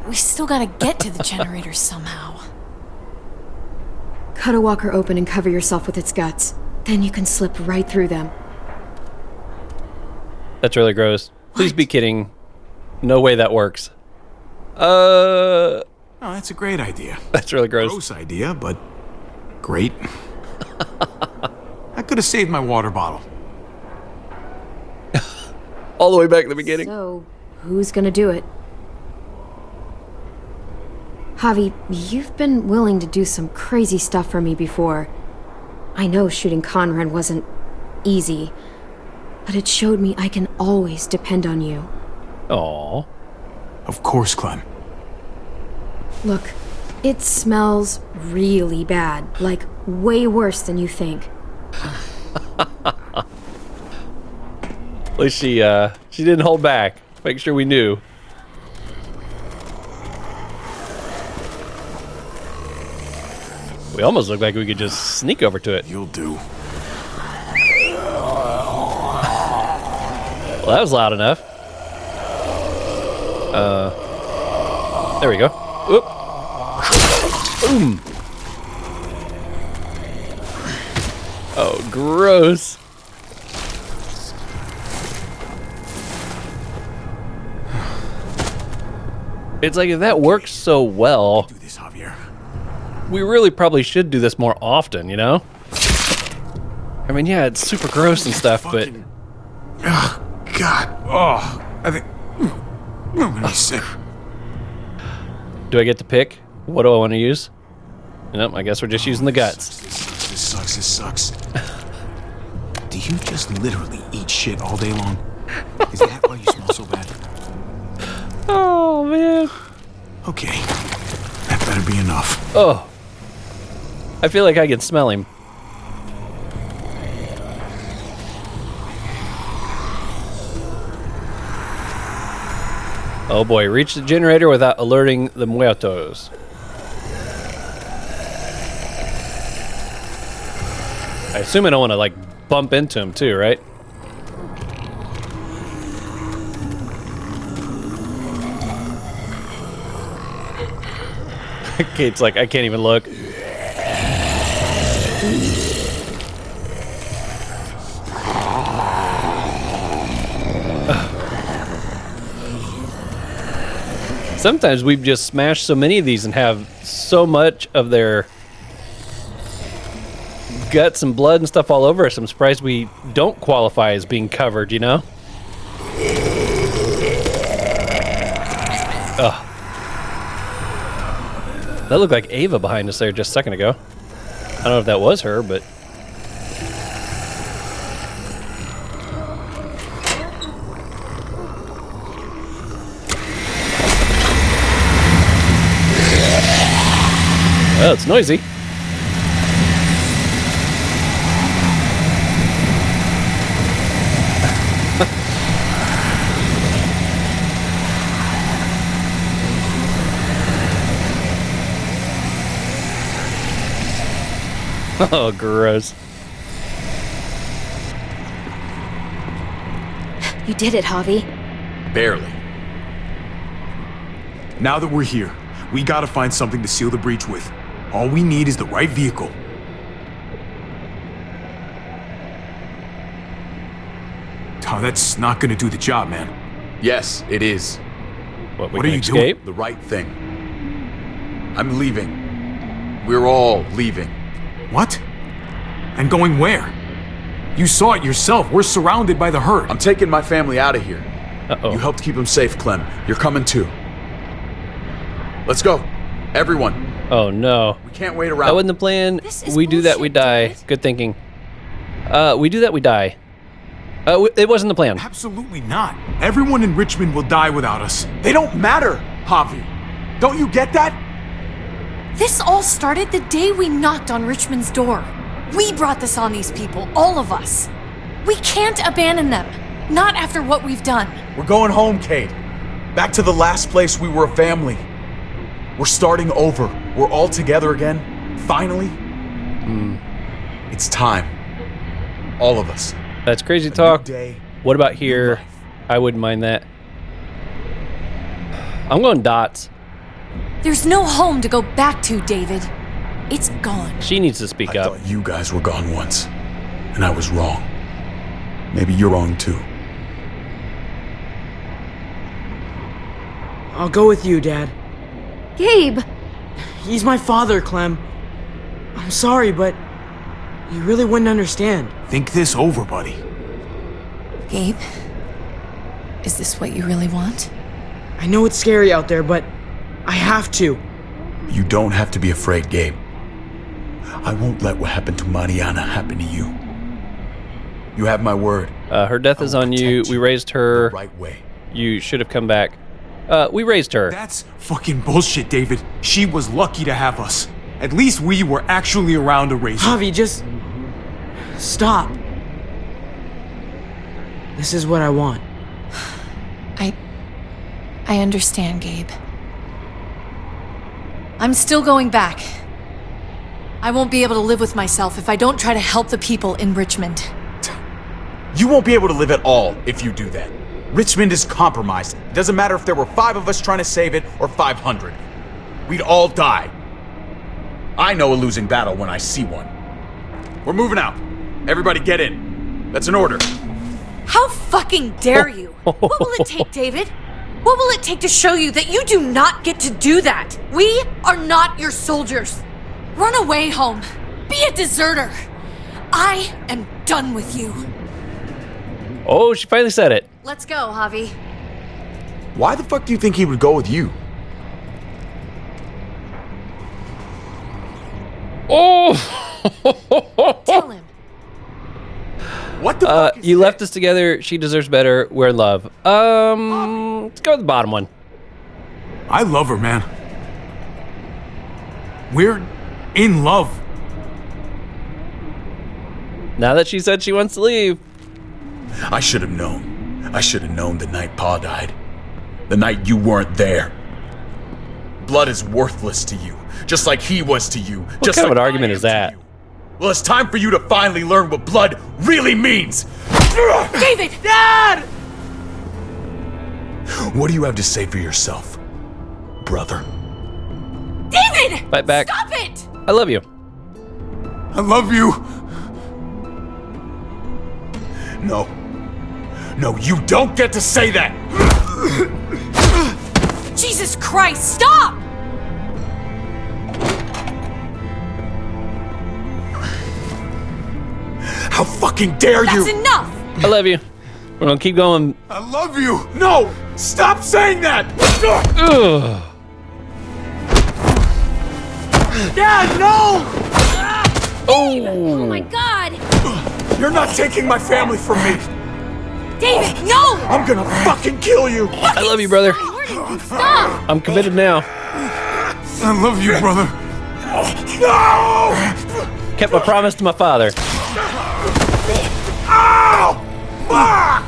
We still gotta get to the generator somehow. Cut a walker open and cover yourself with its guts. Then you can slip right through them. That's really gross. Please be kidding. No way that works. Oh, that's a great idea. That's really gross. Gross idea, but great. I could have saved my water bottle. All the way back at the beginning. So, who's gonna do it? Javi, you've been willing to do some crazy stuff for me before. I know shooting Conrad wasn't easy, but it showed me I can always depend on you. Aw. Of course, Clem. Look, it smells really bad, like way worse than you think. At least she didn't hold back. Make sure we knew. We almost looked like we could just sneak over to it. You'll do. Well, that was loud enough. There we go. Oop. Boom. Oh, gross. It's like if that works so well, Do this, Javier. we really probably should do this more often, you know? I mean, yeah, it's super gross and stuff, but Oh, God. Oh, I think I'm gonna be sick. Do I get to pick? What do I want to use? Nope, I guess we're just using the guts. This sucks. Do you just literally eat shit all day long? Is that why you smell so bad? Oh, man. Okay. That better be enough. Oh. I feel like I can smell him. Oh boy, reach the generator without alerting the muertos. I assume I don't want to, like, bump into him too, right? Kate's like, I can't even look. Sometimes we've just smashed so many of these and have so much of their guts and blood and stuff all over us. I'm surprised we don't qualify as being covered, you know? Ugh. That looked like Ava behind us there just a second ago. I don't know if that was her, but... Oh, it's noisy. Oh, gross. You did it, Javi. Barely. Now that we're here, we gotta find something to seal the breach with. All we need is the right vehicle. Oh, that's not gonna do the job, man. Yes, it is. What are you doing? The right thing. I'm leaving. We're all leaving. What? And going where? You saw it yourself. We're surrounded by the herd. I'm taking my family out of here. Uh-oh. You helped keep them safe, Clem. You're coming too. Let's go. Everyone. Oh, no. We can't wait around. That wasn't the plan. This is We do that, we bullshit, die. David. Good thinking. We do that, we die. It wasn't the plan. Absolutely not. Everyone in Richmond will die without us. They don't matter, Javi. Don't you get that? This all started the day we knocked on Richmond's door. We brought this on these people, all of us. We can't abandon them. Not after what we've done. We're going home, Kate. Back to the last place we were a family. We're starting over. We're all together again. Finally. It's time. All of us. That's crazy A new talk. day, What about new here? life. I wouldn't mind that. I'm going dots. There's no home to go back to, David. It's gone. She needs to speak I up. thought you guys were gone once, and I was wrong. Maybe you're wrong too. I'll go with you, Dad. Gabe! He's my father, Clem. I'm sorry, but you really wouldn't understand. Think this over, buddy. Gabe, is this what you really want? I know it's scary out there, but I have to. You don't have to be afraid, Gabe. I won't let what happened to Mariana happen to you. You have my word. Her death is on you. We raised her. The right way. You should have come back. We raised her. That's fucking bullshit, David. She was lucky to have us. At least we were actually around to raise her. Javi, just stop. This is what I want. I understand, Gabe. I'm still going back. I won't be able to live with myself if I don't try to help the people in Richmond. You won't be able to live at all if you do that. Richmond is compromised. It doesn't matter if there were 5 of us trying to save it or 500. We'd all die. I know a losing battle when I see one. We're moving out. Everybody get in. That's an order. How fucking dare you? What will it take, David? What will it take to show you that you do not get to do that? We are not your soldiers. Run away home. Be a deserter. I am done with you. Oh, she finally said it. Let's go, Javi. Why the fuck do you think he would go with you? Oh! Tell him. What the fuck is you this? left us together. She deserves better. We're in love. Let's go with the bottom one. I love her, man. We're in love. Now that she said she wants to leave. I should have known. I should have known the night Pa died. The night you weren't there. Blood is worthless to you, just like he was to you. What Just kind of like an argument I is am to that? you. Well, it's time for you to finally learn what blood really means. David! Dad! What do you have to say for yourself, brother? David! Fight back. Stop it! I love you. I love you. No. No, you don't get to say that! Jesus Christ, stop! How fucking dare you! That's enough! I love you. We're gonna keep going. I love you. No! Stop saying that! Ugh. Dad, no! Oh my god! You're not taking my family from me! David, no! I'm gonna fucking kill you! I love you, brother. Stop! I'm committed now. I love you, brother. No! Kept my promise to my father. Ow! Fuck!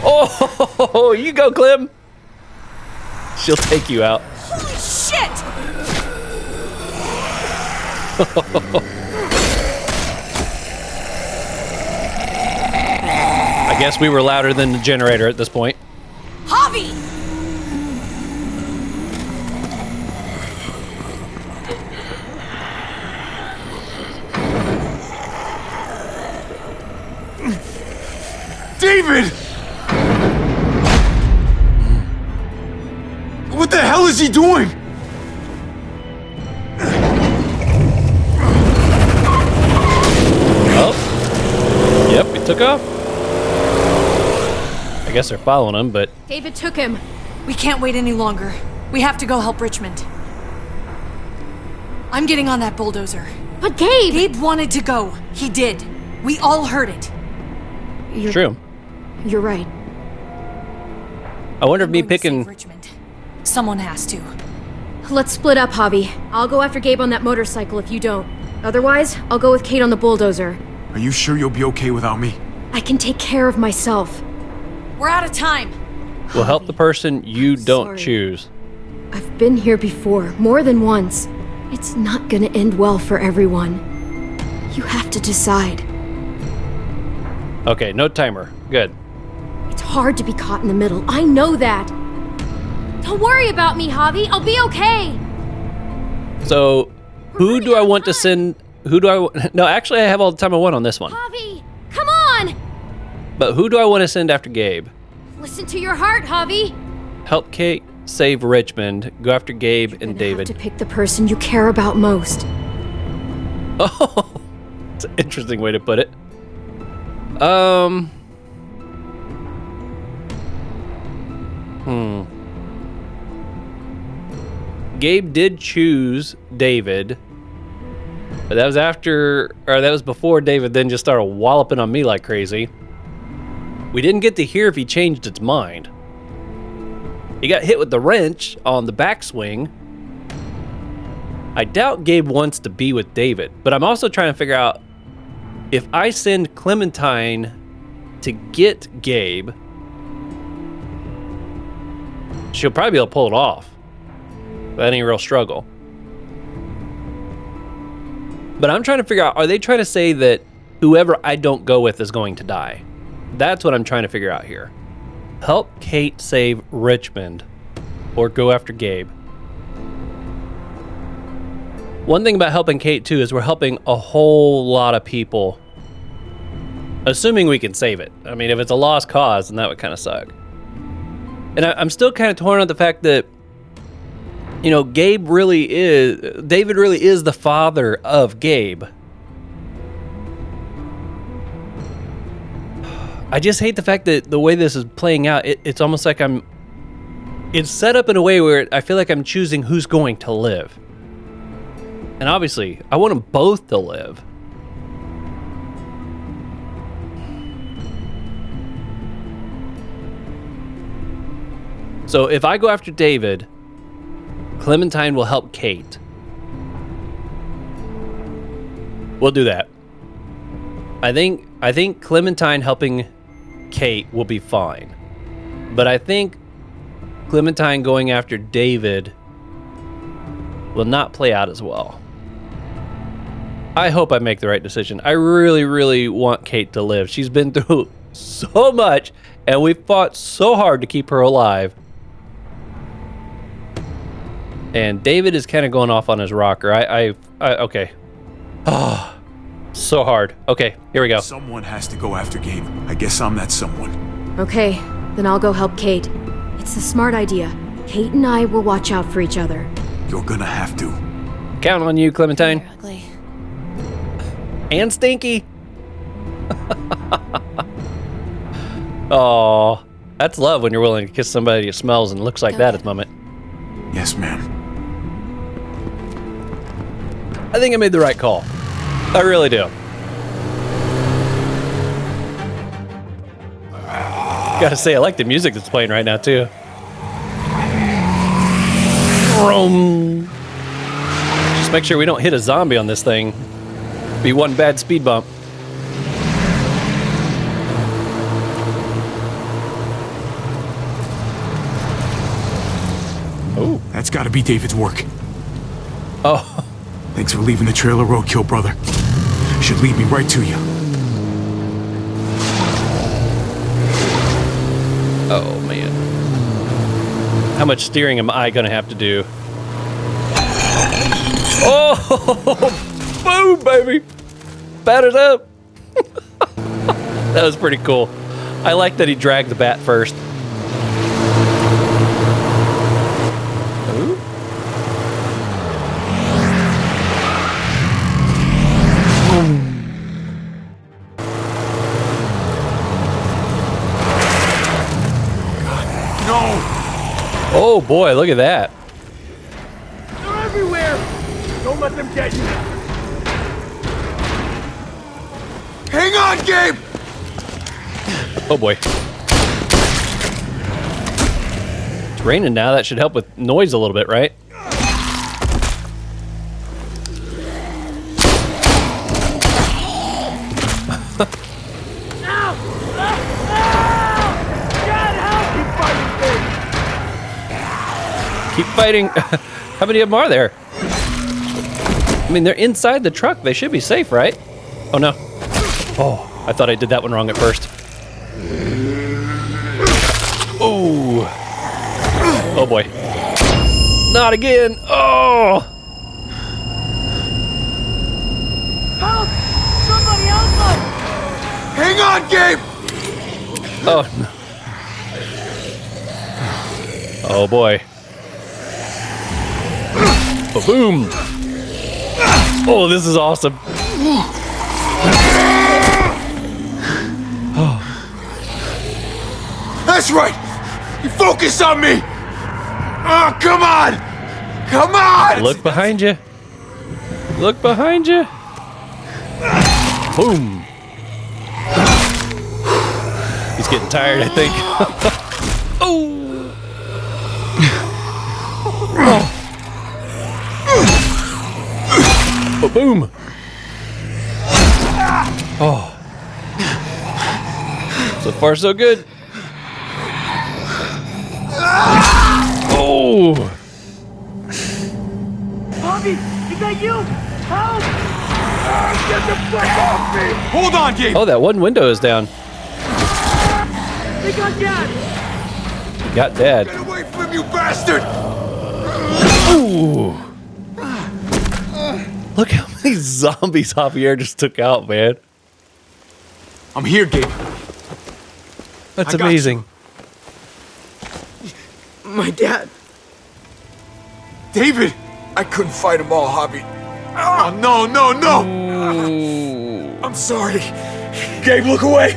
Oh, you go, Clem. She'll take you out. Holy shit! I guess we were louder than the generator at this point. Javi! David! What the hell is he doing? Oh. Yep, we took off. I guess they're following him, but David took him. We can't wait any longer. We have to go help Richmond. I'm getting on that bulldozer. But Gabe! Gabe wanted to go. He did. We all heard it. true. You're right. I wonder if I'm me going to picking... save Richmond. Someone has to. Let's split up, Javi. I'll go after Gabe on that motorcycle if you don't. Otherwise, I'll go with Kate on the bulldozer. Are you sure you'll be okay without me? I can take care of myself. We're out of time. will help the person you don't Sorry. choose. I've been here before, more than once. It's not gonna end well for everyone. You have to decide. Okay, no timer. Good. It's hard to be caught in the middle. I know that. Don't worry about me, Javi. I'll be okay. So, who do I want to send? Who do I? No, actually, I have all the time I want on this one. Javi, come on! But who do I want to send after Gabe? Listen to your heart, Javi. Help Kate save Richmond. Go after Gabe and You David. have to pick the person you care about most. Oh, it's an interesting way to put it. Gabe did choose David, but that was after, or that was before David then just started walloping on me like crazy. We didn't get to hear if he changed its mind. He got hit with the wrench on the backswing. I doubt Gabe wants to be with David, but I'm also trying to figure out if I send Clementine to get Gabe, she'll probably be able to pull it off. That ain't a real struggle. But I'm trying to figure out, are they trying to say that whoever I don't go with is going to die? That's what I'm trying to figure out here. Help Kate save Richmond or go after Gabe. One thing about helping Kate too is we're helping a whole lot of people. Assuming we can save it. I mean, if it's a lost cause, then that would kind of suck. And I'm still kind of torn on the fact that, you know, David really is the father of Gabe. I just hate the fact that the way this is playing out, it's almost like it's set up in a way where I feel like I'm choosing who's going to live. And obviously, I want them both to live. So if I go after David, Clementine will help Kate. We'll do that. I think Clementine helping Kate will be fine. But I think Clementine going after David will not play out as well. I hope I make the right decision. I really, really want Kate to live. She's been through so much, and we fought so hard to keep her alive. And David is kind of going off on his rocker. Okay. Oh, so hard. Okay, here we go. Someone has to go after Gabe. I guess I'm that someone. Okay, then I'll go help Kate. It's a smart idea. Kate and I will watch out for each other. You're gonna have to. Count on you, Clementine. You're ugly. And stinky. Oh, that's love when you're willing to kiss somebody that smells and looks like that at the moment. Yes, ma'am. I think I made the right call. I really do. Gotta say, I like the music that's playing right now, too. Just make sure we don't hit a zombie on this thing. Be one bad speed bump. Oh. That's gotta be David's work. Oh. Thanks for leaving the trailer roadkill, brother. Should lead me right to you. Oh, man. How much steering am I gonna have to do? Oh! Boom, baby! Batters up! That was pretty cool. I like that he dragged the bat first. Ooh. No! Oh boy, look at that. They're everywhere! Don't let them get you! Hang on, Gabe! Oh boy. It's raining now, that should help with noise a little bit, right? Keep fighting. How many of them are there? I mean, they're inside the truck. They should be safe, right? Oh, no. Oh, I thought I did that one wrong at first. Oh. Oh, boy. Not again. Oh. Help! Somebody help us! Hang on, Gabe! Oh, no. Oh, boy. Boom! Oh, this is awesome. That's right! You focus on me! Oh, come on! Come on! Look behind you. Look behind you. Boom. He's getting tired, I think. Oh. Oh, boom! Oh. So far, so good. Oh! Bobby, is that you? Help! Get the fuck off me! Hold on, Gabe! Oh, that one window is down. They got Dad! You got Dad. Get away from you, bastard! Ooh! Look how many zombies Javier just took out, man. I'm here, Gabe. That's I got amazing. My dad. David! I couldn't fight them all, Javi. Oh, no, no, no! Ooh. I'm sorry. Gabe, look away!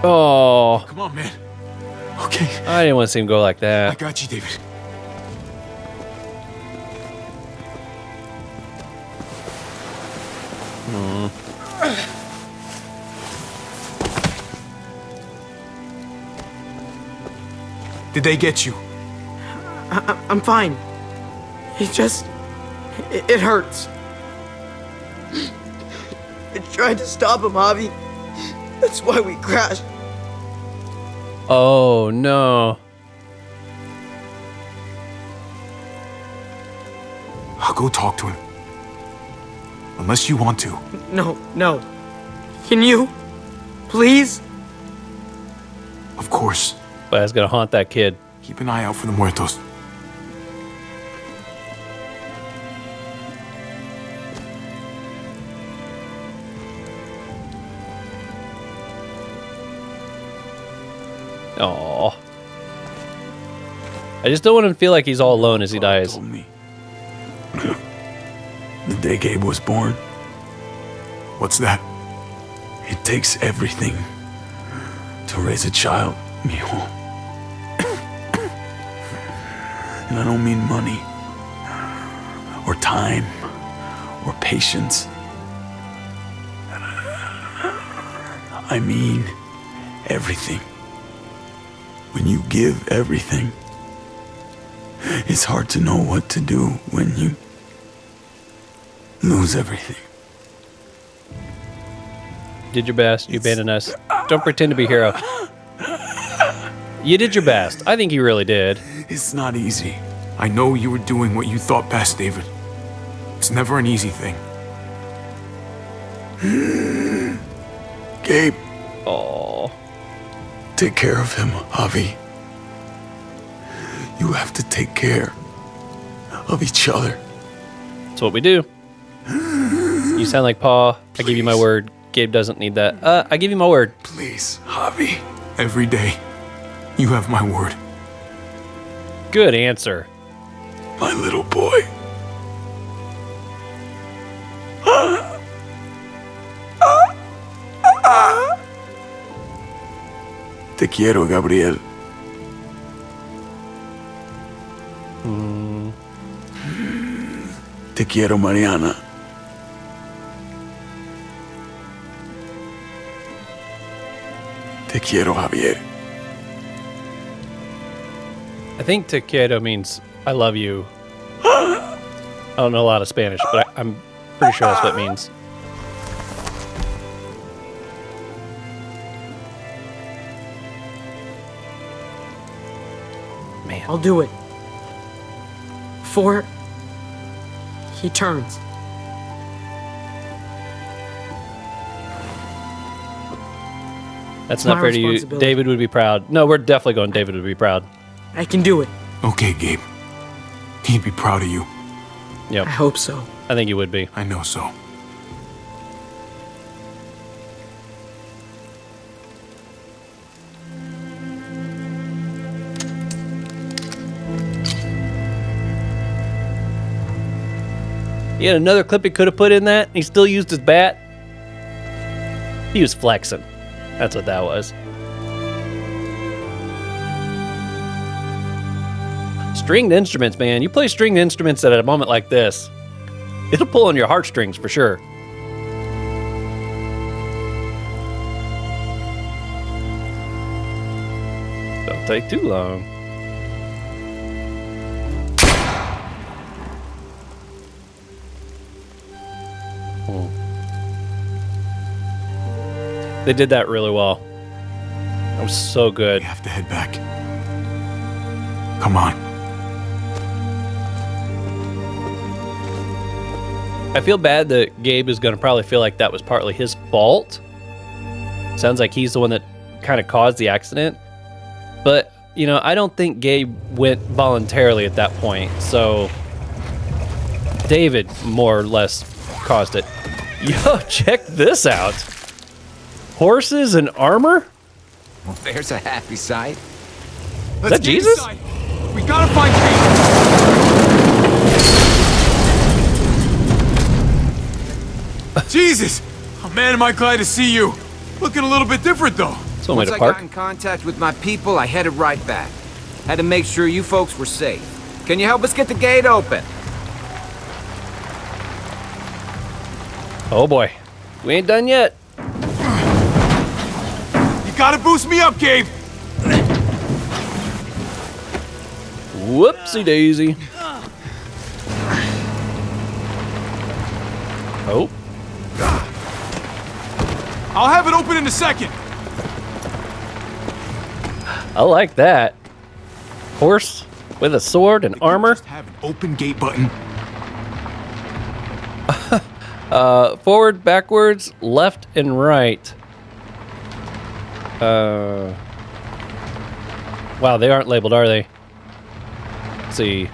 Oh, Come on, man. Okay, I didn't want to see him go like I that. got you, David. Did they get you? I'm fine. It hurts. I tried to stop him, Javi. That's why we crashed. Oh, no. I'll go talk to him. Unless you want to. No. Can you? Please? Of course. But it's gonna haunt that kid. Keep an eye out for the muertos. Aww. I just don't want him to feel like he's all alone as he dies. Told me. The day Gabe was born. What's that? It takes everything to raise a child, mijo. And I don't mean money, or time, or patience. I mean everything. When you give everything, it's hard to know what to do when you lose everything. Did your best. You abandoned us. Don't pretend to be a hero. You did your best. I think you really did. It's not easy. I know you were doing what you thought best, David. It's never an easy thing. Gabe. Aww. Take care of him, Javi. You have to take care of each other. That's what we do. You sound like Pa. I give you my word. Gabe doesn't need that. I give you my word. Please, Javi. Every day, you have my word. Good answer. My little boy. Te quiero, Gabriel. Te quiero, Mariana. Te quiero, Javier. I think te quiero means I love you. I don't know a lot of Spanish, but I'm pretty sure that's what it means. Man. I'll do it. Before he turns. That's not fair to you. David would be proud. No, we're definitely going David would be proud. I can do it. Okay, Gabe. He'd be proud of you. Yep. I hope so. I think he would be. I know so. He had another clip he could have put in that, and he still used his bat. He was flexing. That's what that was. Stringed instruments, man. You play stringed instruments at a moment like this, it'll pull on your heartstrings for sure. Don't take too long. They did that really well. That was so good. We have to head back. Come on. I feel bad that Gabe is going to probably feel like that was partly his fault. Sounds like he's the one that kind of caused the accident. But, you know, I don't think Gabe went voluntarily at that point. So, David more or less caused it. Yo, check this out. Horses and armor? Well, there's a happy sight. Is that Jesus? Inside. We gotta find Jesus. Jesus! Oh man, am I glad to see you. Looking a little bit different though. It's one way Once to I park. got in contact with my people, I headed right back. Had to make sure you folks were safe. Can you help us get the gate open? Oh boy. We ain't done yet. You gotta boost me up, Gabe! Whoopsie daisy. Oh. I'll have it open in a second. I like that. Horse with a sword and armor. Just have an open gate button. Forward, backwards, left, and right. Wow, they aren't labeled, are they? Let's see.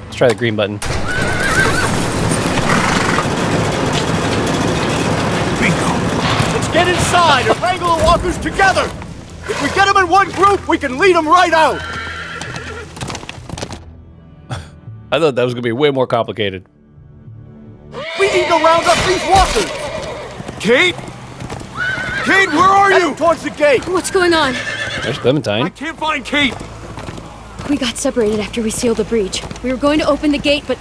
Let's try the green button. Let's get inside and wrangle the walkers together! If we get them in one group, we can lead them right out! I thought that was going to be way more complicated. We need to round up these walkers! Kate? Kate, where are you? Head towards the gate! What's going on? There's I Clementine. can't find Kate. We got separated after we sealed the breach. We were going to open the gate, but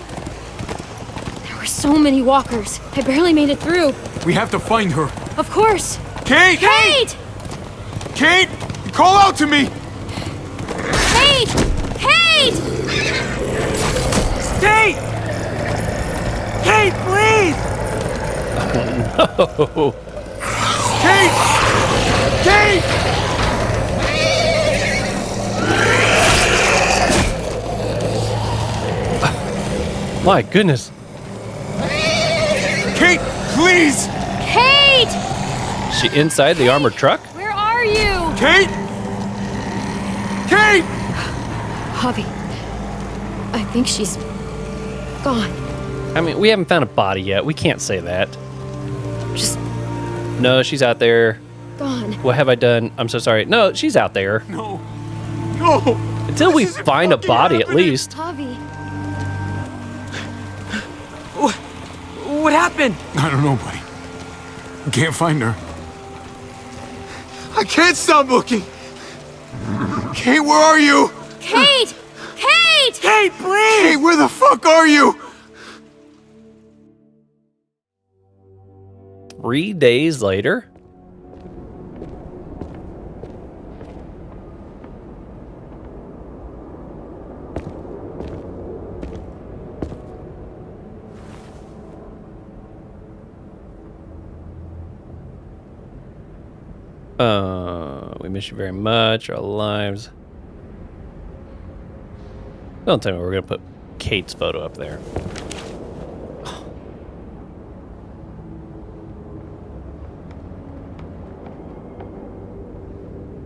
there were so many walkers. I barely made it through. We have to find her. Of course. Kate! Kate! Kate! Call out to me! Kate! Kate! Kate! Kate, please! Oh, Kate! Kate! my goodness. Kate, please! Kate! Is she inside the armored truck? Where are you? Kate! Kate! Javi, I think she's gone. I mean, we haven't found a body yet. We can't say that. Just No, she's out there. gone. What have I done? I'm so sorry. No, she's out there. No. No! Until we This isn't find a fucking body, at happening. least. Javi. What happened? I don't know, buddy. Can't find her. I can't stop looking! Kate, where are you? Kate! Kate! Kate, please! Kate, where the fuck are you? 3 days later? We miss you very much. Our lives. Don't tell me we're gonna put Kate's photo up there.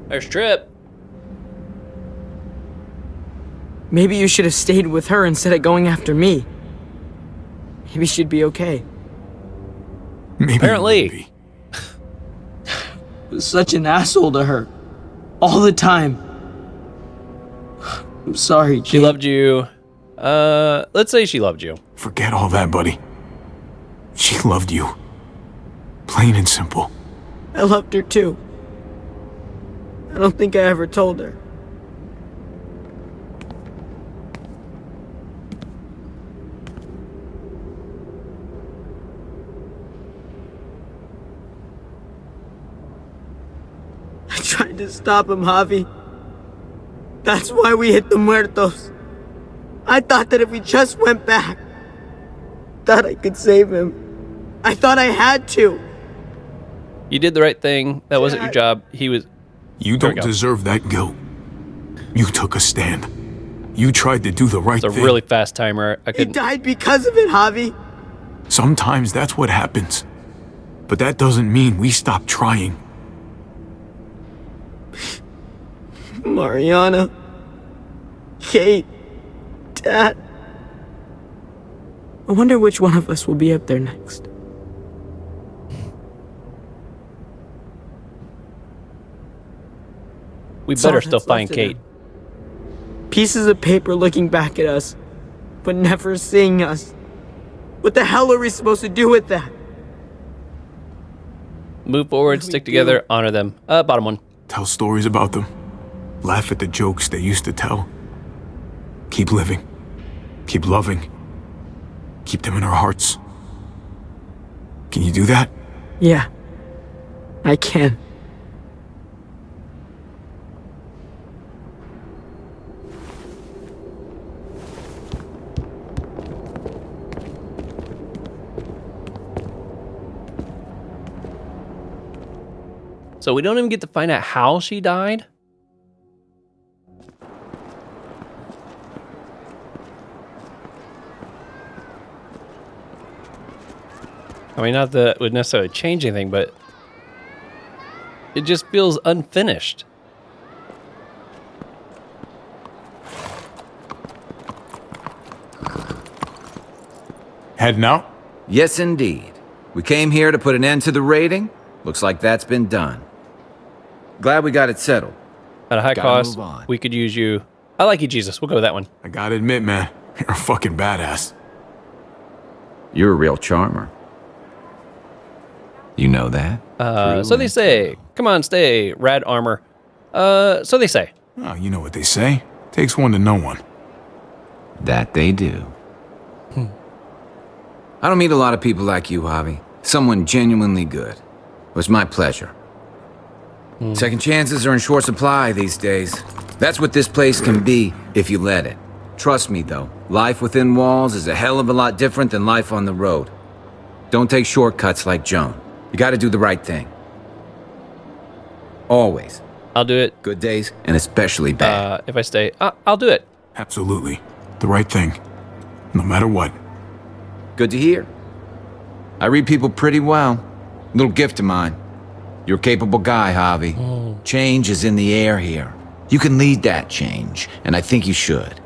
There's Trip. Maybe you should have stayed with her instead of going after me. Maybe she'd be okay. Maybe. Apparently. I was such an asshole to her. All the time. I'm sorry, She loved you. Let's say she loved you. Forget all that, buddy. She loved you. Plain and simple. I loved her too. I don't think I ever told her. I tried to stop him, Javi. That's why we hit the muertos. I thought that if we just went back, that I could save him. I thought I had to. You did the right thing. That wasn't your job. He was. You There we don't go. deserve that guilt. You took a stand. You tried to do the right It's a thing. really fast timer. I He couldn't. died because of it, Javi. Sometimes that's what happens. But that doesn't mean we stop trying. Mariana. Kate. Dad. I wonder which one of us will be up there next. We That's all better still that's find left to Kate. do. Pieces of paper looking back at us, but never seeing us. What the hell are we supposed to do with that? Move forward, do we stick do? together, honor them. Bottom one. Tell stories about them. Laugh at the jokes they used to tell. Keep living. Keep loving. Keep them in our hearts. Can you do that? Yeah, I can. So we don't even get to find out how she died? I mean, not that it would necessarily change anything, but it just feels unfinished. Heading out? Yes, indeed. We came here to put an end to the raiding. Looks like that's been done. Glad we got it settled. At a high Gotta cost, move on. we could use you. I like you, Jesus. We'll go with that one. I gotta admit, man, you're a fucking badass. You're a real charmer. You know that? So they say. Come on, stay. Rad armor. So they say. Oh, you know what they say. Takes one to know one. That they do. I don't meet a lot of people like you, Javi. Someone genuinely good. It was my pleasure. Second chances are in short supply these days. That's what this place can be if you let it. Trust me, though, life within walls is a hell of a lot different than life on the road. Don't take shortcuts like Joan. You gotta do the right thing. Always. I'll do it. Good days, and especially bad. If I stay, I'll do it. Absolutely. The right thing. No matter what. Good to hear. I read people pretty well. Little gift of mine. You're a capable guy, Javi. Change is in the air here. You can lead that change, and I think you should.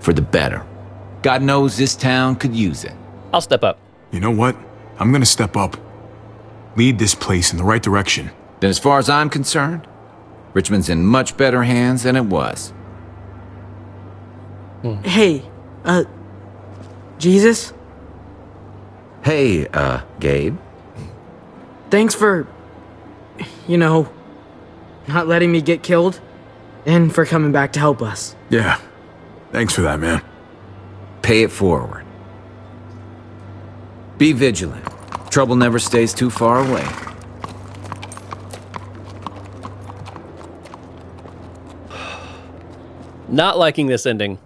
For the better. God knows this town could use it. I'll step up. You know what? I'm gonna step up. Lead this place in the right direction. Then as far as I'm concerned, Richmond's in much better hands than it was. Hey, Jesus? Hey, Gabe. Thanks for, not letting me get killed, and for coming back to help us. Yeah. Thanks for that, man. Pay it forward. Be vigilant. Trouble never stays too far away. Not liking this ending.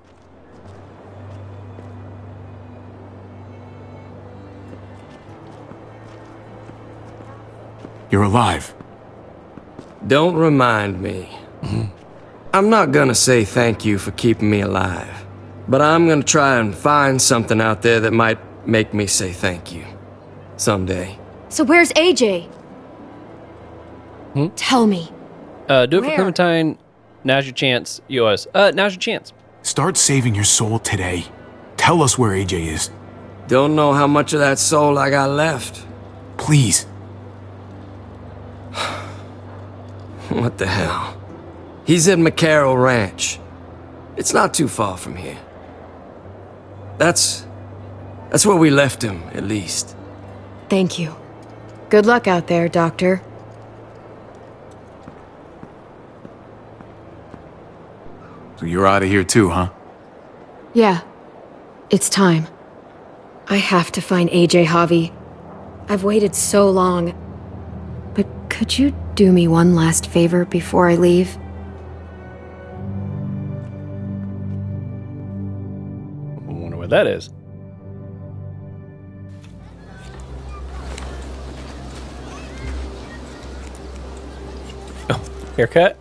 You're alive. Don't remind me. I'm not gonna say thank you for keeping me alive, but I'm gonna try and find something out there that might make me say thank you. Someday. So where's AJ? Tell me. Do it for Where? Clementine. Now's your chance. US. Now's your chance. Start saving your soul today. Tell us where AJ is. Don't know how much of that soul I got left. Please. What the hell? He's at McCarroll Ranch. It's not too far from here. That's where we left him, at least. Thank you. Good luck out there, Doctor. So you're out of here too, huh? Yeah. It's time. I have to find AJ, Javi. I've waited so long. But could you do me one last favor before I leave? I wonder what that is. Oh, haircut?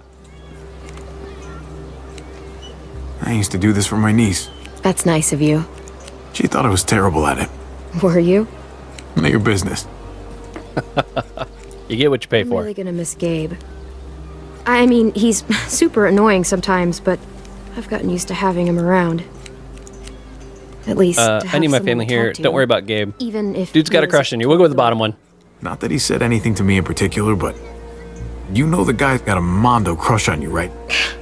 I used to do this for my niece. That's nice of you. She thought I was terrible at it. Were you? None of your business. You get what you pay I'm for. really gonna miss Gabe. I mean, he's super annoying sometimes, but I've gotten used to having him around. At least, to I need have my someone family to here. talk to, Don't worry about Gabe. Even if Dude's got a he crush on you. We'll go with the bottom one. Not that he said anything to me in particular, but you know the guy's got a Mondo crush on you, right?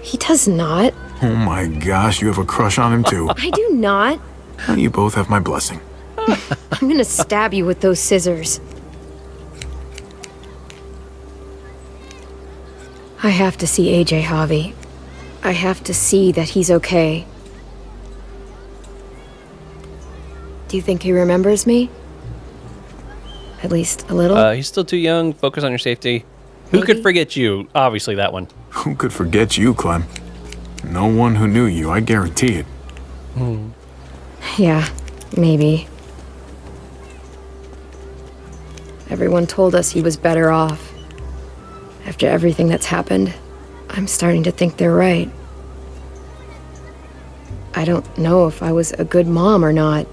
He does not. Oh my gosh, you have a crush on him too. I do not. Well, you both have my blessing. I'm gonna stab you with those scissors. I have to see AJ, Javi. I have to see that he's okay. Do you think he remembers me? At least a little? He's still too young. Focus on your safety. Who could forget you? Obviously that one. Who could forget you, Clem? No one who knew you, I guarantee it. Yeah, maybe. Everyone told us he was better off. After everything that's happened, I'm starting to think they're right. I don't know if I was a good mom or not.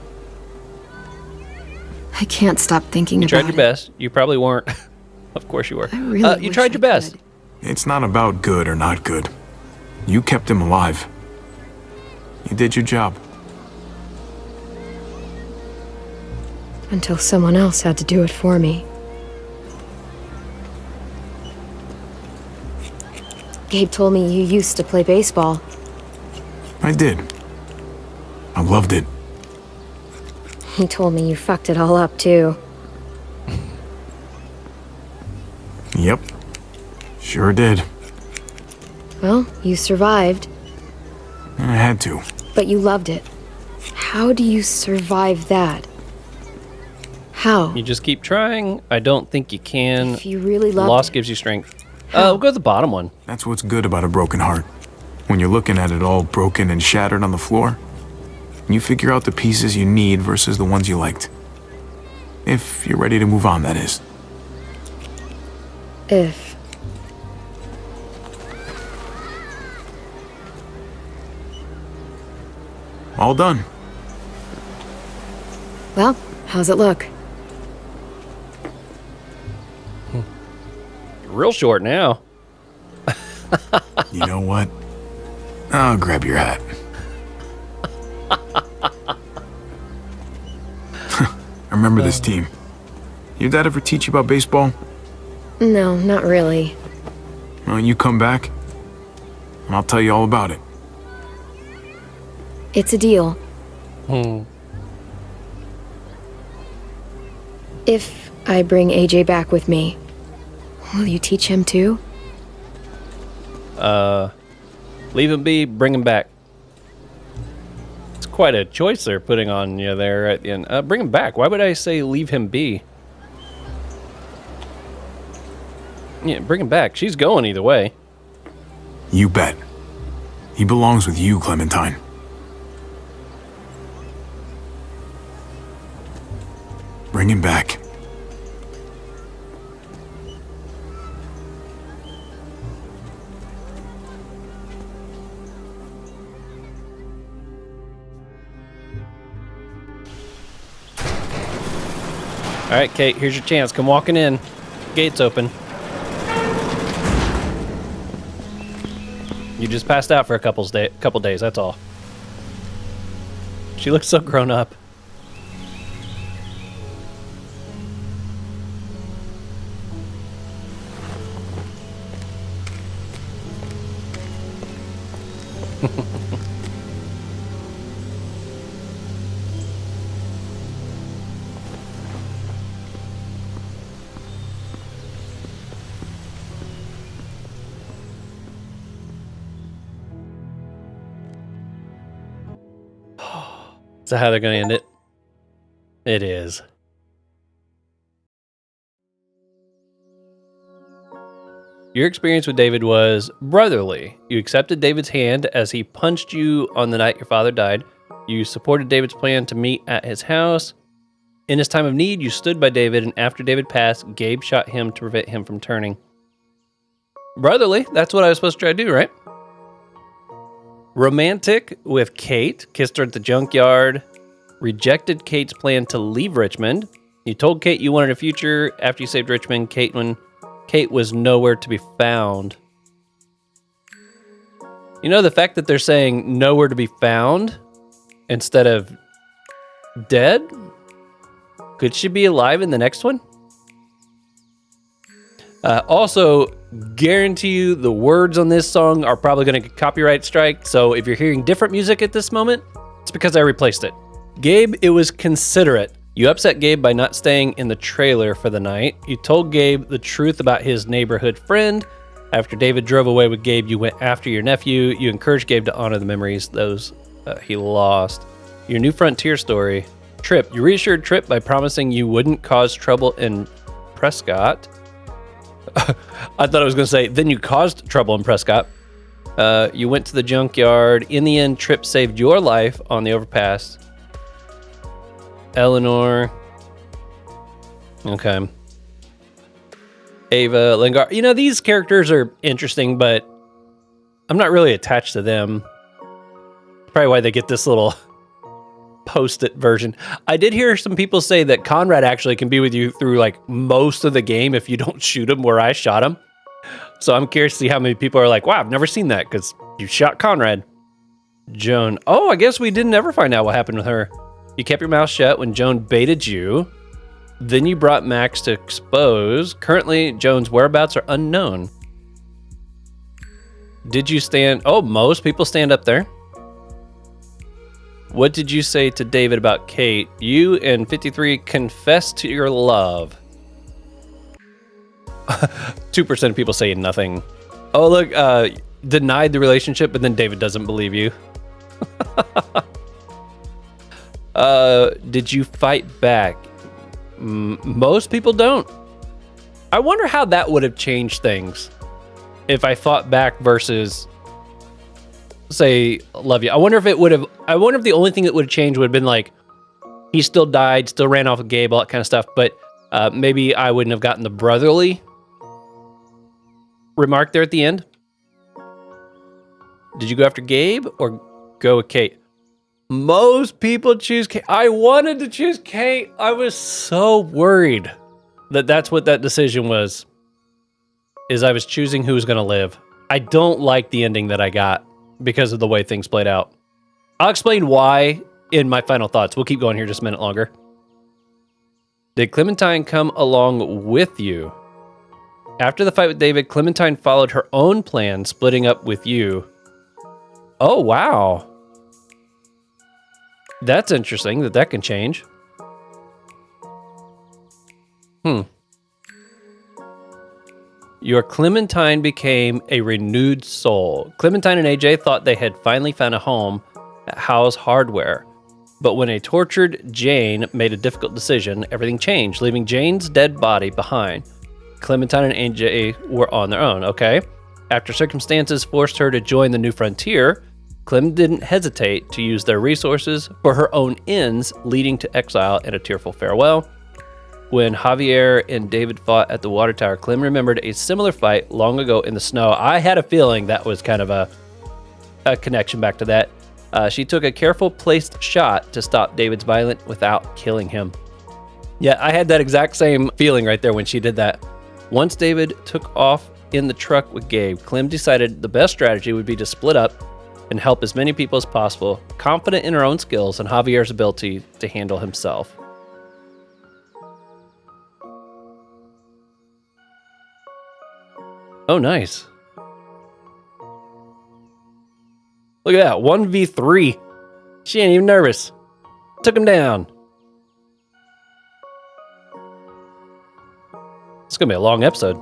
I can't stop thinking about it. You tried your best. You probably weren't. Of course you were. I really you wish tried I your best. could. It's not about good or not good. You kept him alive. You did your job. Until someone else had to do it for me. Gabe told me you used to play baseball. I did. I loved it. He told me you fucked it all up, too. Yep. Sure did. Well, you survived. I had to. But you loved it. How do you survive that? How? You just keep trying. I don't think you can. If you really loved Loss it. gives you strength. We'll go to the bottom one. That's what's good about a broken heart. When you're looking at it all broken and shattered on the floor, you figure out the pieces you need versus the ones you liked. If you're ready to move on, that is. If. All done. Well, how's it look? Real short now. You know what? I'll grab your hat. I remember this team. Your dad ever teach you about baseball? No, not really. Well, you come back, and I'll tell you all about it. It's a deal. If I bring AJ back with me, will you teach him too? Leave him be, bring him back. It's quite a choice they're putting on you there at the end. Bring him back. Why would I say leave him be? Yeah, bring him back. She's going either way. You bet. He belongs with you, Clementine. Bring him back. All right, Kate, here's your chance. Come walking in. Gate's open. You just passed out for a couple days, that's all. She looks so grown up. Is that how they're going to end it? It is. Your experience with David was brotherly. You accepted David's hand as he punched you on the night your father died. You supported David's plan to meet at his house. In his time of need, you stood by David, and after David passed, Gabe shot him to prevent him from turning. Brotherly, that's what I was supposed to try to do, right? Romantic with Kate, kissed her at the junkyard, rejected Kate's plan to leave Richmond. You told Kate you wanted a future after you saved Richmond. Kate was nowhere to be found. You know, the fact that they're saying nowhere to be found instead of dead? Could she be alive in the next one? Also, guarantee you the words on this song are probably going to get copyright strike. So if you're hearing different music at this moment, it's because I replaced it. Gabe, it was considerate. You upset Gabe by not staying in the trailer for the night. You told Gabe the truth about his neighborhood friend. After David drove away with Gabe, you went after your nephew. You encouraged Gabe to honor the memories those he lost. Your new frontier story Tripp. You reassured Tripp by promising you wouldn't cause trouble in Prescott. I thought I was going to say, then you caused trouble in Prescott. You went to the junkyard. In the end, Tripp saved your life on the overpass. Eleanor. Okay. Ava, Lingard. You know, these characters are interesting, but I'm not really attached to them. Probably why they get this little post-it version. I did hear some people say that Conrad actually can be with you through like most of the game if you don't shoot him where I shot him. So I'm curious to see how many people are like, wow, I've never seen that because you shot Conrad. Joan. Oh, I guess we didn't ever find out what happened with her. You kept your mouth shut when Joan baited you. Then you brought Max to expose. Currently, Joan's whereabouts are unknown. Did you stand... Oh, most people stand up there. What did you say to David about Kate? You and 53 confessed to your love. 2% of people say nothing. Oh, look, denied the relationship, but then David doesn't believe you. Did you fight back? Most people don't. I wonder how that would have changed things if I fought back versus say love you. I wonder if the only thing that would have changed would have been like he still died, still ran off with Gabe, all that kind of stuff, but maybe I wouldn't have gotten the brotherly remark there at the end. Did you go after Gabe or go with Kate? Most people choose Kate. I wanted to choose Kate. I was so worried that that's what that decision was, is I was choosing who was going to live. I don't like the ending that I got because of the way things played out. I'll explain why in my final thoughts. We'll keep going here just a minute longer. Did Clementine come along with you? After the fight with David, Clementine followed her own plan, splitting up with you. Oh, wow. That's interesting that can change. Your Clementine became a renewed soul. Clementine and AJ thought they had finally found a home at Howe's Hardware. But when a tortured Jane made a difficult decision, everything changed, leaving Jane's dead body behind. Clementine and AJ were on their own, okay? After circumstances forced her to join the New Frontier, Clem didn't hesitate to use their resources for her own ends, leading to exile and a tearful farewell. When Javier and David fought at the water tower, Clem remembered a similar fight long ago in the snow. I had a feeling that was kind of a connection back to that. She took a careful placed shot to stop David's violence without killing him. Yeah, I had that exact same feeling right there when she did that. Once David took off in the truck with Gabe, Clem decided the best strategy would be to split up and help as many people as possible, confident in her own skills and Javier's ability to handle himself. Oh, nice. Look at that, 1v3. She ain't even nervous. Took him down. It's gonna be a long episode.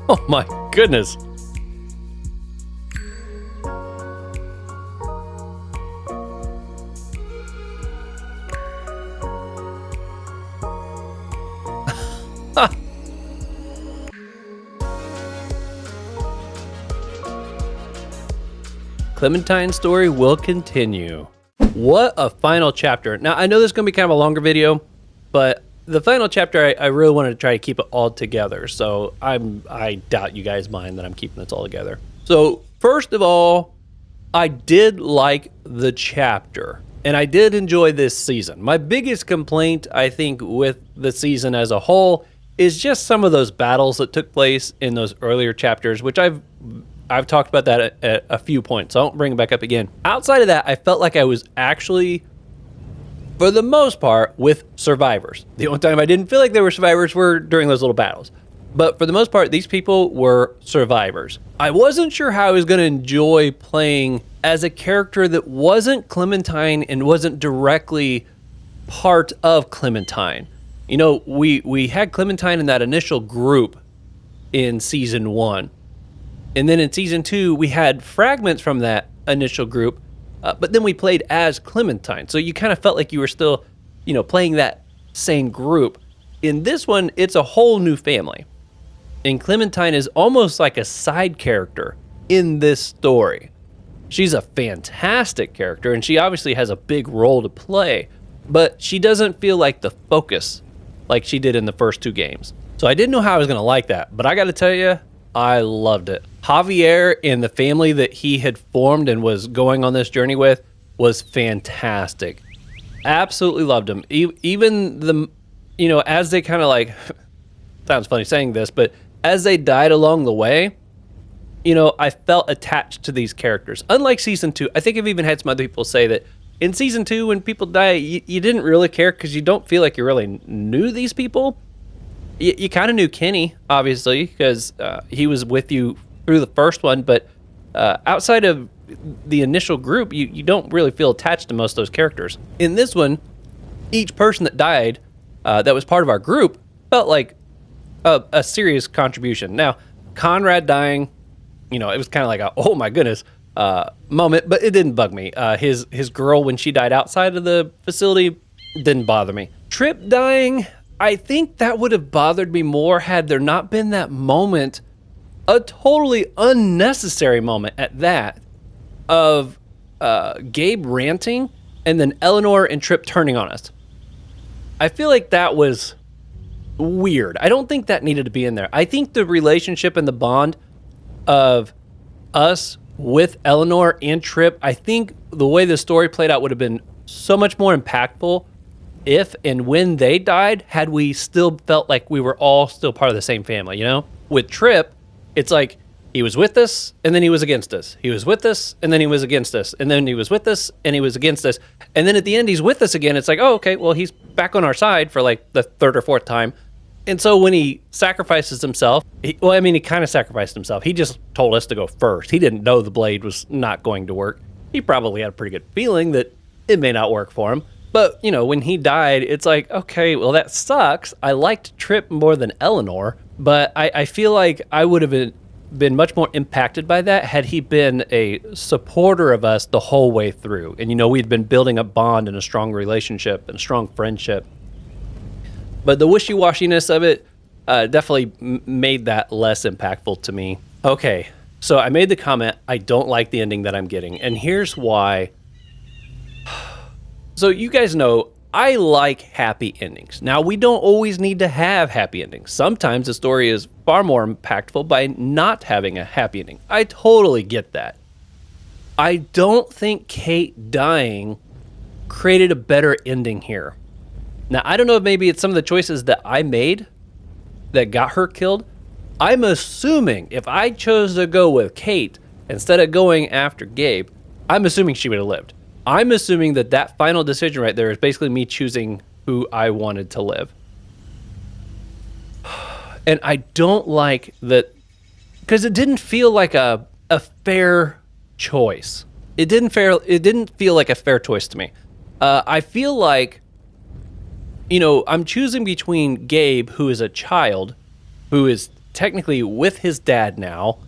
Oh my goodness. Clementine's story will continue. What a final chapter. Now, I know this is going to be kind of a longer video, but the final chapter, I really wanted to try to keep it all together. So I doubt you guys mind that I'm keeping this all together. So first of all, I did like the chapter and I did enjoy this season. My biggest complaint, I think, with the season as a whole is just some of those battles that took place in those earlier chapters, which I've talked about that at a few points, so I won't bring it back up again. Outside of that, I felt like I was actually, for the most part, with survivors. The only time I didn't feel like there were survivors were during those little battles. But for the most part, these people were survivors. I wasn't sure how I was going to enjoy playing as a character that wasn't Clementine and wasn't directly part of Clementine. You know, we had Clementine in that initial group in season 1. And then in season 2, we had fragments from that initial group, but then we played as Clementine. So you kind of felt like you were still, playing that same group. In this one, it's a whole new family. And Clementine is almost like a side character in this story. She's a fantastic character, and she obviously has a big role to play, but she doesn't feel like the focus like she did in the first 2 games. So I didn't know how I was going to like that, but I got to tell you, I loved it. Javier and the family that he had formed and was going on this journey with was fantastic. Absolutely loved him. Even the, as they kind of like, sounds funny saying this, but as they died along the way, I felt attached to these characters. Unlike season 2, I think I've even had some other people say that in season 2, when people die, you didn't really care because you don't feel like you really knew these people. You kind of knew Kenny, obviously, because he was with you through the first one, but outside of the initial group, you don't really feel attached to most of those characters. In this one, each person that died that was part of our group felt like a serious contribution. Now, Conrad dying, it was kind of like a, oh my goodness, moment, but it didn't bug me. His girl, when she died outside of the facility, didn't bother me. Trip dying, I think that would have bothered me more had there not been that moment, a totally unnecessary moment at that, of Gabe ranting and then Eleanor and Trip turning on us. I feel like that was weird. I don't think that needed to be in there. I think the relationship and the bond of us with Eleanor and Trip, I think the way the story played out would have been so much more impactful if and when they died, had we still felt like we were all still part of the same family, With Trip, it's like he was with us and then he was against us. He was with us and then he was against us. And then he was with us and he was against us. And then at the end, he's with us again. It's like, oh, okay, well, he's back on our side for like the 3rd or 4th time. And so when he sacrifices himself, he kind of sacrificed himself. He just told us to go first. He didn't know the blade was not going to work. He probably had a pretty good feeling that it may not work for him. But, when he died, it's like, okay, well, that sucks. I liked Trip more than Eleanor, but I feel like I would have been much more impacted by that had he been a supporter of us the whole way through. And, we'd been building a bond and a strong relationship and a strong friendship. But the wishy-washiness of it definitely made that less impactful to me. Okay, so I made the comment, I don't like the ending that I'm getting. And here's why. So you guys know, I like happy endings. Now, we don't always need to have happy endings. Sometimes the story is far more impactful by not having a happy ending. I totally get that. I don't think Kate dying created a better ending here. Now, I don't know if maybe it's some of the choices that I made that got her killed. I'm assuming if I chose to go with Kate instead of going after Gabe, I'm assuming she would have lived. I'm assuming that final decision right there is basically me choosing who I wanted to live. And I don't like that, because it didn't feel like a fair choice. It didn't feel like a fair choice to me. I feel like, I'm choosing between Gabe, who is a child, who is technically with his dad now,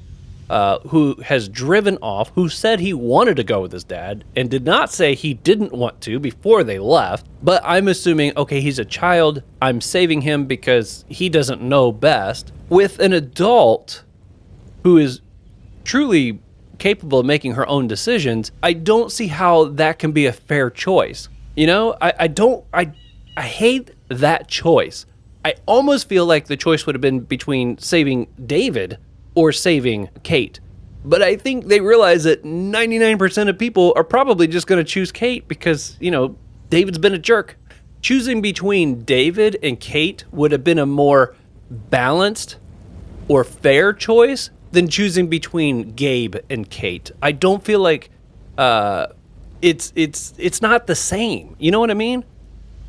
who has driven off, who said he wanted to go with his dad and did not say he didn't want to before they left. But I'm assuming, okay, he's a child. I'm saving him because he doesn't know best. With an adult who is truly capable of making her own decisions, I don't see how that can be a fair choice. I hate that choice. I almost feel like the choice would have been between saving David or saving Kate. But I think they realize that 99% of people are probably just going to choose Kate because, David's been a jerk. Choosing between David and Kate would have been a more balanced or fair choice than choosing between Gabe and Kate. I don't feel like it's not the same. You know what I mean?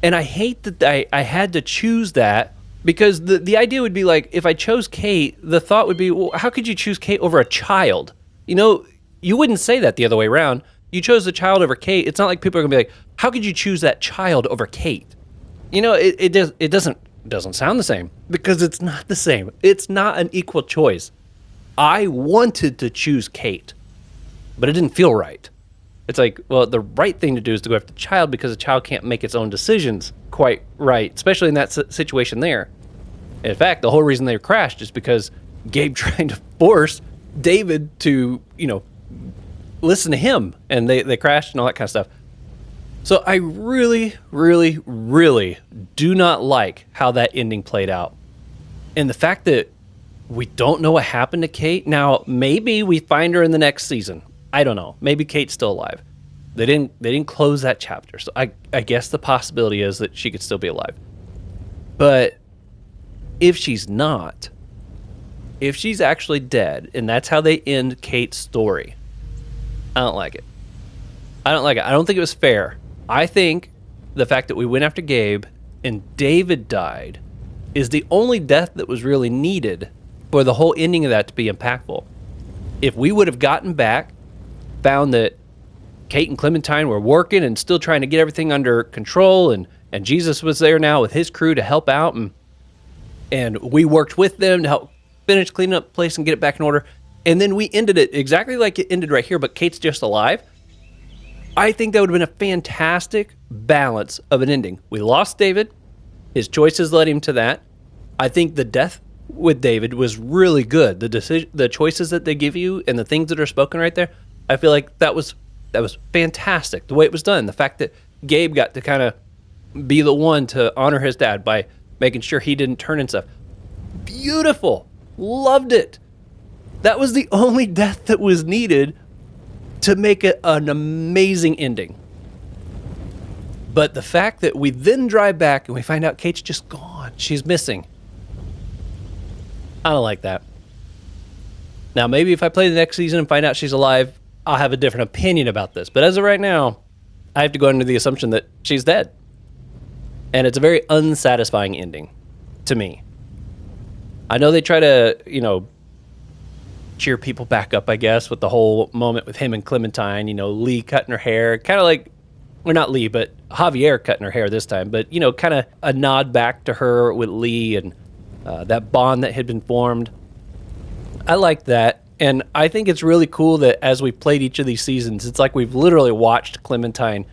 And I hate that I had to choose that. Because the idea would be like, if I chose Kate, the thought would be, well, how could you choose Kate over a child? You wouldn't say that the other way around. You chose the child over Kate. It's not like people are going to be like, how could you choose that child over Kate? It doesn't doesn't sound the same, because it's not the same. It's not an equal choice. I wanted to choose Kate, but it didn't feel right. It's like, well, the right thing to do is to go after the child, because the child can't make its own decisions quite right, especially in that situation there. In fact, the whole reason they crashed is because Gabe tried to force David to, listen to him, and they crashed and all that kind of stuff. So I really, really, really do not like how that ending played out. And the fact that we don't know what happened to Kate. Now, maybe we find her in the next season. I don't know. Maybe Kate's still alive. They didn't close that chapter. So I guess the possibility is that she could still be alive. But if she's not, if she's actually dead, and that's how they end Kate's story, I don't like it. I don't like it. I don't think it was fair. I think the fact that we went after Gabe and David died is the only death that was really needed for the whole ending of that to be impactful. If we would have gotten back, found that Kate and Clementine were working and still trying to get everything under control, and Jesus was there now with his crew to help out, and we worked with them to help finish cleaning up the place and get it back in order, and then we ended it exactly like it ended right here, but Kate's just alive, I think that would have been a fantastic balance of an ending. We lost David. His choices led him to that. I think the death with David was really good. The choices that they give you and the things that are spoken right there, I feel like that was fantastic. The way it was done, the fact that Gabe got to kind of be the one to honor his dad by making sure he didn't turn and stuff. Beautiful. Loved it. That was the only death that was needed to make it an amazing ending. But the fact that we then drive back and we find out Kate's just gone, she's missing, I don't like that. Now, maybe if I play the next season and find out she's alive, I'll have a different opinion about this. But as of right now, I have to go under the assumption that she's dead. And it's a very unsatisfying ending to me. I know they try to, cheer people back up, I guess, with the whole moment with him and Clementine, Lee cutting her hair, kind of like, well, not Lee, but Javier cutting her hair this time, but, kind of a nod back to her with Lee and that bond that had been formed. I like that, and I think it's really cool that as we played each of these seasons, it's like we've literally watched Clementine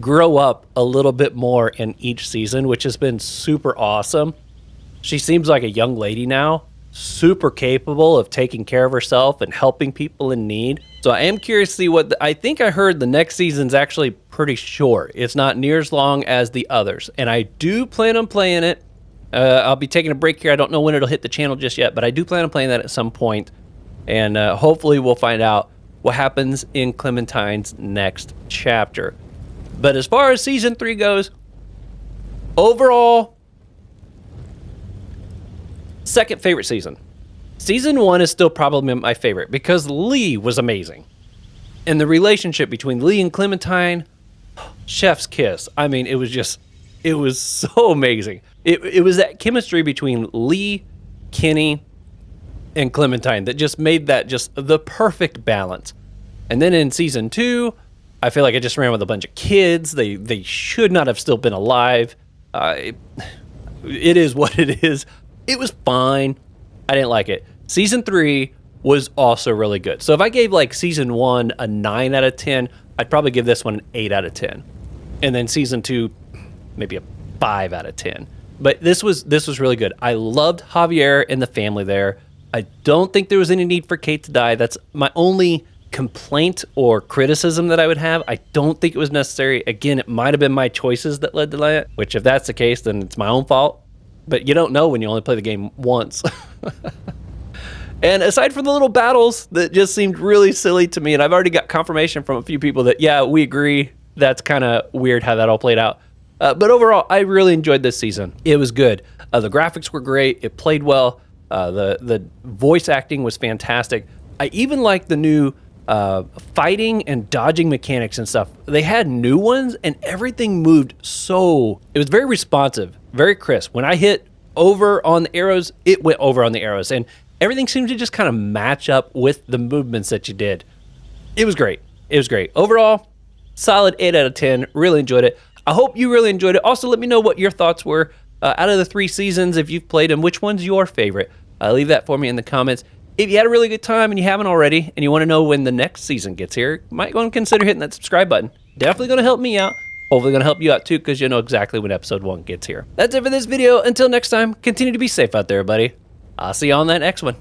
grow up a little bit more in each season, which has been super awesome. She seems like a young lady now, super capable of taking care of herself and helping people in need. So I am curious to see I think I heard the next season's actually pretty short. It's not near as long as the others. And I do plan on playing it. I'll be taking a break here. I don't know when it'll hit the channel just yet, but I do plan on playing that at some point. And hopefully we'll find out what happens in Clementine's next chapter. But as far as season 3 goes, overall, second favorite season. Season 1 is still probably my favorite because Lee was amazing. And the relationship between Lee and Clementine, chef's kiss. I mean, it was so amazing. It was that chemistry between Lee, Kenny, and Clementine that just made that just the perfect balance. And then in season 2, I feel like I just ran with a bunch of kids. They should not have still been alive. It is what it is. It was fine. I didn't like it. Season 3 was also really good. So if I gave like season 1 a 9 out of 10, I'd probably give this one an 8 out of 10. And then season 2, maybe a 5 out of 10. But this was really good. I loved Javier and the family there. I don't think there was any need for Kate to die. That's my only complaint or criticism that I would have. I don't think it was necessary. Again, it might have been my choices that led to that, which if that's the case, then it's my own fault. But you don't know when you only play the game once. And aside from the little battles that just seemed really silly to me, and I've already got confirmation from a few people that, yeah, we agree, that's kind of weird how that all played out. But overall, I really enjoyed this season. It was good. The graphics were great. It played well. The voice acting was fantastic. I even liked the new fighting and dodging mechanics and stuff. They had new ones, and everything moved it was very responsive, very crisp. When I hit over on the arrows, it went over on the arrows, and everything seemed to just kind of match up with the movements that you did. It was great. It was great. Overall, solid 8 out of 10. Really enjoyed it. I hope you really enjoyed it. Also, let me know what your thoughts were. Out of the 3 seasons, if you've played them, which one's your favorite? Leave that for me in the comments. If you had a really good time and you haven't already, and you want to know when the next season gets here, you might want to consider hitting that subscribe button. Definitely going to help me out. Hopefully going to help you out too, because you'll know exactly when episode 1 gets here. That's it for this video. Until next time, continue to be safe out there, buddy. I'll see you on that next one.